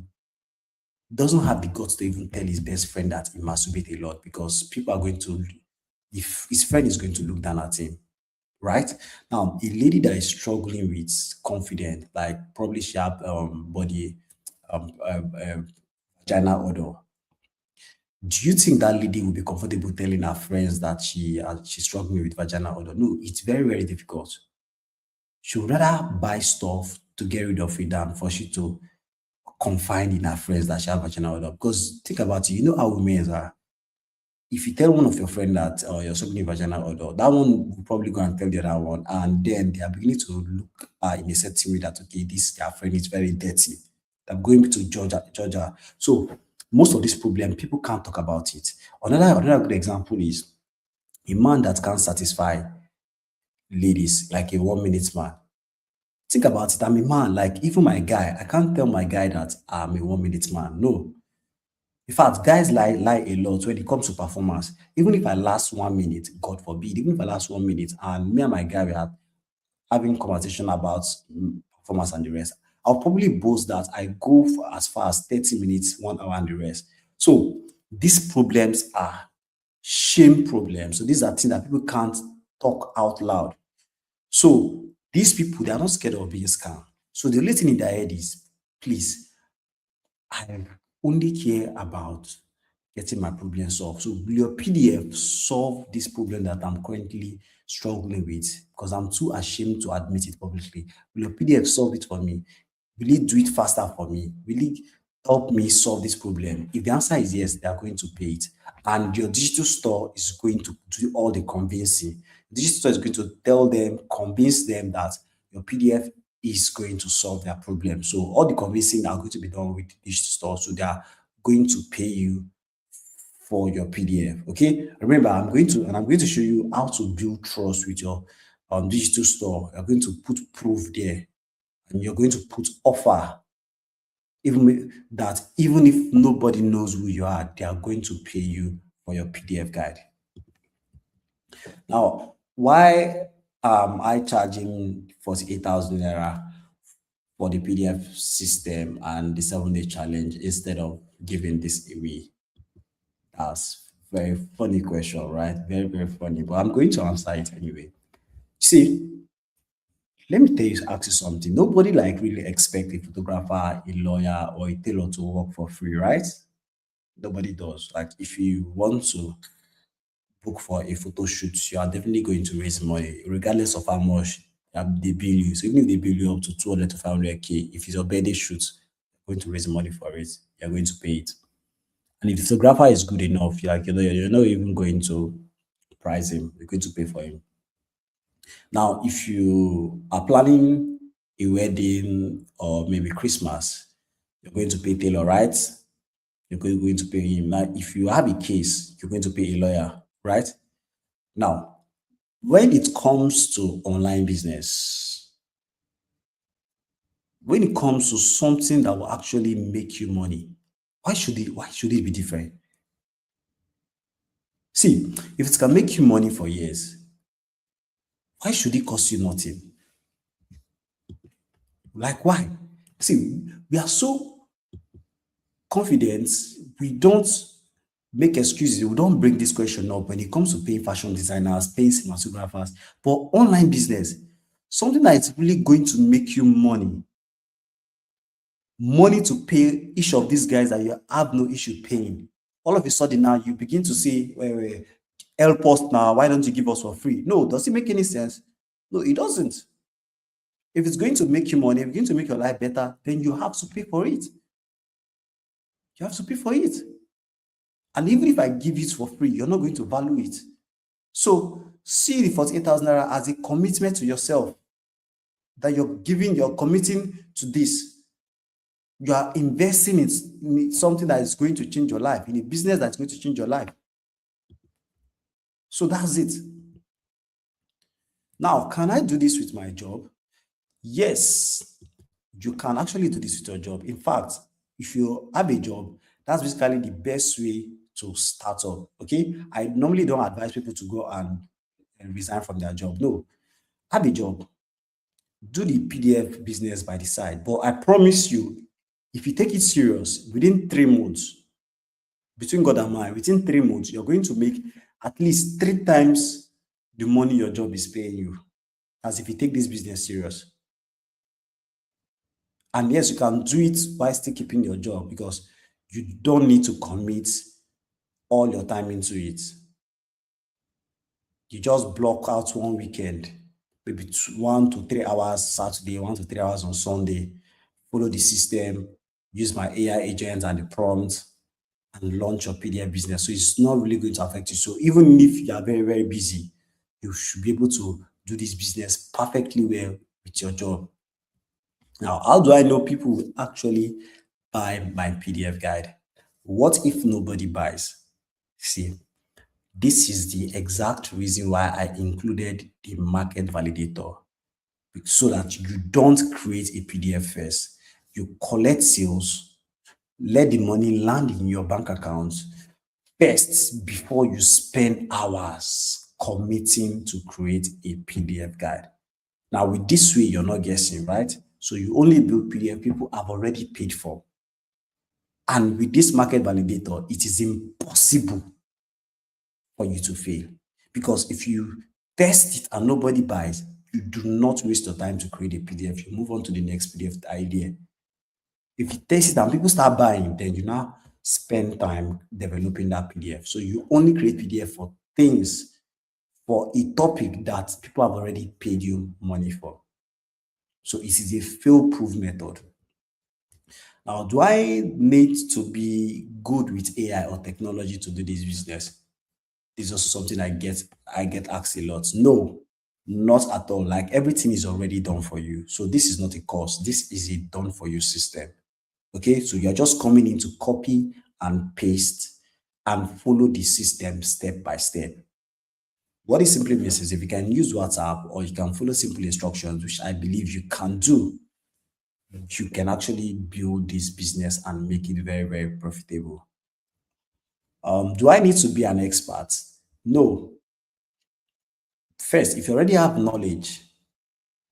doesn't have the guts to even tell his best friend that he masturbates a lot, because people are going to, if his friend is going to look down at him, right? Now, a lady that is struggling with confidence, like probably she have vagina odor. Do you think that lady will be comfortable telling her friends that she's struggling with vagina odor? No, it's very, very difficult. She would rather buy stuff to get rid of it than for she to confide in her friends that she have vagina odor. Because think about it, you know how women are. If you tell one of your friends that you're struggling with vagina odor, that one will probably go and tell the other one, and then they are beginning to look in a certain way that, okay, this their friend is very dirty. They're going to judge her. So most of this problem, people can't talk about it. Another good example is a man that can't satisfy ladies, like a 1-minute man. Think about it. I'm a man, like even my guy, I can't tell my guy that I'm a 1-minute man. No. In fact, guys lie a lot when it comes to performance. Even if I last 1 minute, God forbid, even if I last 1 minute and me and my guy were having conversation about performance and the rest, I'll probably boast that I go for as far as 30 minutes, 1 hour and the rest. So these problems are shame problems. So these are things that people can't talk out loud. So these people, they are not scared of being scammed. So the only thing in their head is, please, I only care about getting my problem solved. So will your PDF solve this problem that I'm currently struggling with? Because I'm too ashamed to admit it publicly. Will your PDF solve it for me? Will it do it faster for me? Will it help me solve this problem? If the answer is yes, they are going to pay it. And your digital store is going to do all the convincing. The digital store is going to tell them, convince them that your PDF is going to solve their problem. So all the convincing are going to be done with the digital store. So they are going to pay you for your PDF. Okay. Remember, I'm going to show you how to build trust with your digital store. You're going to put proof there, and you're going to put offer. Even if nobody knows who you are, they are going to pay you for your PDF guide. Now, why am I charging 48,000 naira for the PDF system and the 7-day challenge instead of giving this away? That's a very funny question, right? Very, very funny, but I'm going to answer it anyway. See, let me ask you something. Nobody really expects a photographer, a lawyer, or a tailor to work for free, right? Nobody does. Like, if you want to book for a photo shoot, you are definitely going to raise money, regardless of how much they bill you. So even if they bill you up to 200 to 500K, if it's your birthday shoot, you're going to raise money for it. You're going to pay it. And if the photographer is good enough, you're not even going to price him. You're going to pay for him. Now, if you are planning a wedding or maybe Christmas, you're going to pay tailor, right? You're going to pay him. Now, if you have a case, you're going to pay a lawyer, right? Now, when it comes to online business, when it comes to something that will actually make you money, why should it be different? See, if it can make you money for years, why should it cost you nothing? Like, why? See, we are so confident, we don't make excuses, we don't bring this question up when it comes to paying fashion designers, paying cinematographers. But online business, something that is really going to make you money to pay each of these guys that you have no issue paying. All of a sudden now you begin to say, wait, help us now, why don't you give us for free? No, does it make any sense? No, it doesn't. If it's going to make you money, if it's going to make your life better, then you have to pay for it. You have to pay for it. And even if I give it for free, you're not going to value it. So see the 48,000 naira as a commitment to yourself, that you're committing to this. You are investing in something that is going to change your life, in a business that's going to change your life. So that's it. Now, can I do this with my job? Yes, you can actually do this with your job. In fact, if you have a job, that's basically the best way to start up. Okay, I normally don't advise people to go and resign from their job. No, have a job, do the PDF business by the side. But I promise you, if you take it serious, within 3 months, between God and man, within 3 months, you're going to make at least 3 times the money your job is paying you, as if you take this business serious. And yes, you can do it while still keeping your job, because you don't need to commit all your time into it. You just block out one weekend, maybe 1 to 3 hours Saturday, 1 to 3 hours on Sunday, follow the system, use my AI agent and the prompt, and launch your PDF business. So it's not really going to affect you. So even if you are very, very busy, you should be able to do this business perfectly well with your job. Now, how do I know people will actually buy my PDF guide? What if nobody buys? See, this is the exact reason why I included the market validator, so that you don't create a PDF first. You collect sales, let the money land in your bank account first before you spend hours committing to create a PDF guide. Now, with this way, you're not guessing, right? So you only build PDF people have already paid for. And with this market validator, it is impossible for you to fail. Because if you test it and nobody buys, you do not waste your time to create a PDF. You move on to the next PDF idea. If you test it and people start buying, then you now spend time developing that PDF. So you only create PDF for things, for a topic that people have already paid you money for. So it is a fail-proof method. Now, do I need to be good with AI or technology to do this business? This is also something I get asked a lot. No, not at all. Like, everything is already done for you. So this is not a course. This is a done for you system. Okay, so you're just coming in to copy and paste and follow the system step by step. What it simply means is if you can use WhatsApp or you can follow simple instructions, which I believe you can do, you can actually build this business and make it very, very profitable. Do I need to be an expert? No. First, if you already have knowledge,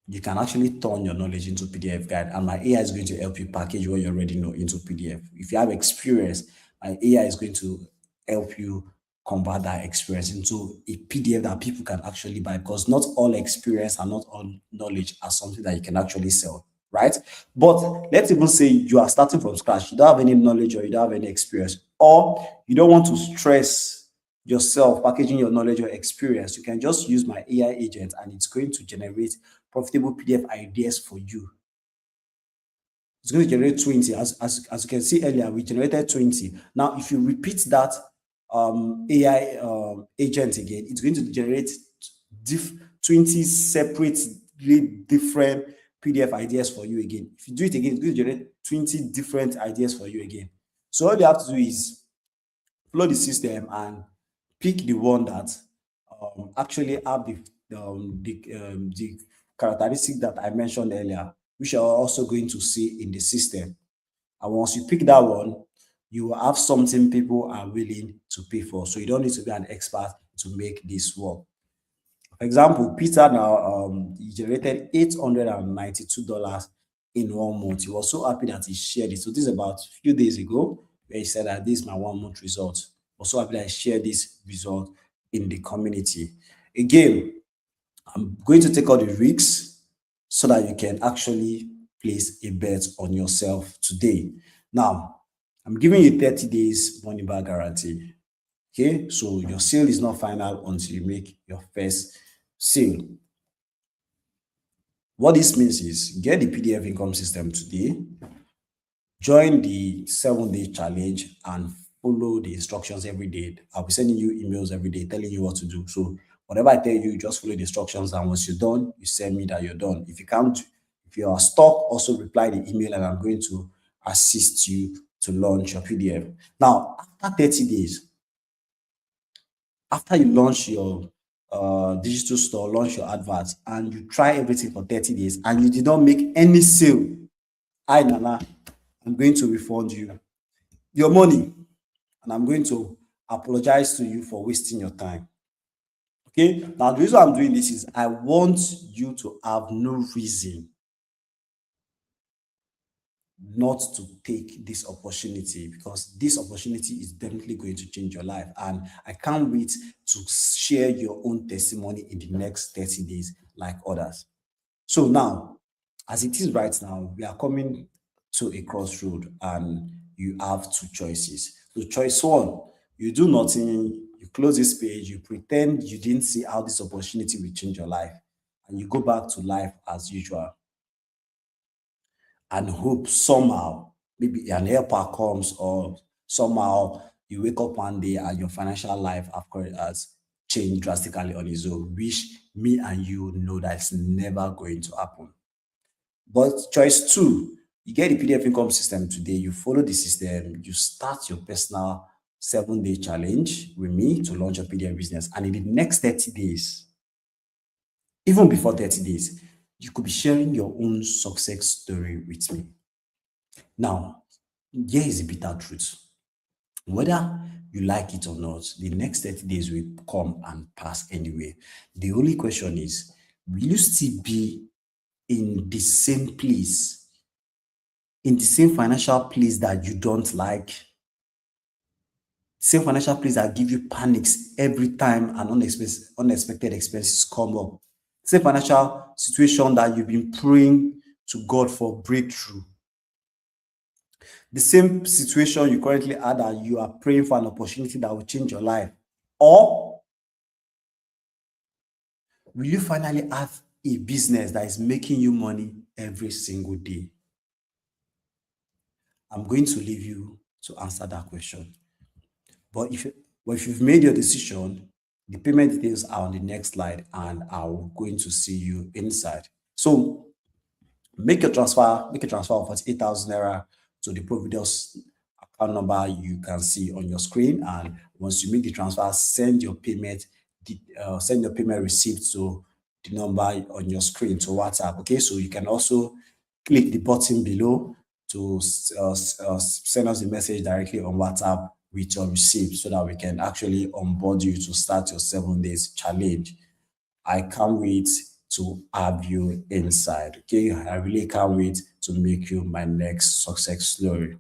you can actually turn your knowledge into PDF guide, and my AI is going to help you package what you already know into PDF. If you have experience, my AI is going to help you convert that experience into a PDF that people can actually buy, because not all experience and not all knowledge are something that you can actually sell, right? But let's even say you are starting from scratch, you don't have any knowledge or you don't have any experience, or you don't want to stress yourself packaging your knowledge or experience. You can just use my AI agent and it's going to generate profitable PDF ideas for you. It's going to generate 20. As you can see earlier, we generated 20. Now, if you repeat that AI agent again, it's going to generate 20 separately different PDF ideas for you again. If you do it again, it's going to generate 20 different ideas for you again. So all you have to do is follow the system and pick the one that actually have the characteristic that I mentioned earlier, which you are also going to see in the system. And once you pick that one, you will have something people are willing to pay for. So you don't need to be an expert to make this work. For example, Peter now he generated $892 in 1 month. He was so happy that he shared it. So this is about a few days ago, where he said that this is my 1 month result. I was so happy that I shared this result in the community. Again, I'm going to take all the risks so that you can actually place a bet on yourself today. Now, I'm giving you 30 days money back guarantee. Okay, so your sale is not final until you make your first sale. What this means is get the PDF income system today, join the 7-day challenge, and follow the instructions every day. I'll be sending you emails every day telling you what to do. So whatever I tell you, just follow the instructions, and once you're done, you send me that you're done. If you can't, if you are stuck, also reply the email and I'm going to assist you to launch your PDF. Now, after 30 days, after you launch your digital store, launch your adverts, and you try everything for 30 days and you did not make any sale, Nana, I'm going to refund you your money and I'm going to apologize to you for wasting your time. Okay, now the reason I'm doing this is I want you to have no reason not to take this opportunity, because this opportunity is definitely going to change your life, and I can't wait to share your own testimony in the next 30 days like others. So now, as it is right now, we are coming to a crossroad and you have two choices. So choice one, you do nothing, you close this page, you pretend you didn't see how this opportunity will change your life, and you go back to life as usual and hope somehow maybe an helper comes, or somehow you wake up one day and your financial life has changed drastically on its own, which me and you know that's never going to happen. But choice two, you get the PDF income system today, you follow the system, you start your personal 7-day challenge with me to launch a PDF business, and in the next 30 days, even before 30 days, you could be sharing your own success story with me. Now, here is the bitter truth. Whether you like it or not, the next 30 days will come and pass anyway. The only question is, will you still be in the same place, in the same financial place that you don't like? Same financial place that give you panics every time an unexpected expenses come up. Same financial situation that you've been praying to God for breakthrough. The same situation you currently are, that you are praying for an opportunity that will change your life? Or will you finally have a business that is making you money every single day? I'm going to leave you to answer that question. But if you've made your decision, the payment details are on the next slide, and I'm going to see you inside. So make a transfer of 48,000 naira to the Providus account number you can see on your screen. And once you make the transfer, send your payment receipt to the number on your screen to WhatsApp. Okay, so you can also click the button below to send us a message directly on WhatsApp with your receipt, so that we can actually onboard you to start your 7 days challenge. I can't wait to have you inside. Okay, I really can't wait to make you my next success story.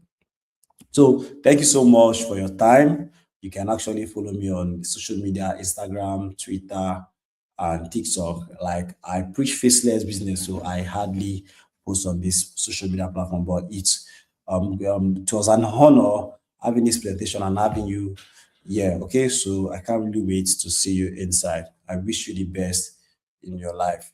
So thank you so much for your time. You can actually follow me on social media, Instagram, Twitter, and TikTok. Like, I preach faceless business, so I hardly post on this social media platform, but it was an honor having this presentation and having you here. Okay, so I can't really wait to see you inside. I wish you the best in your life.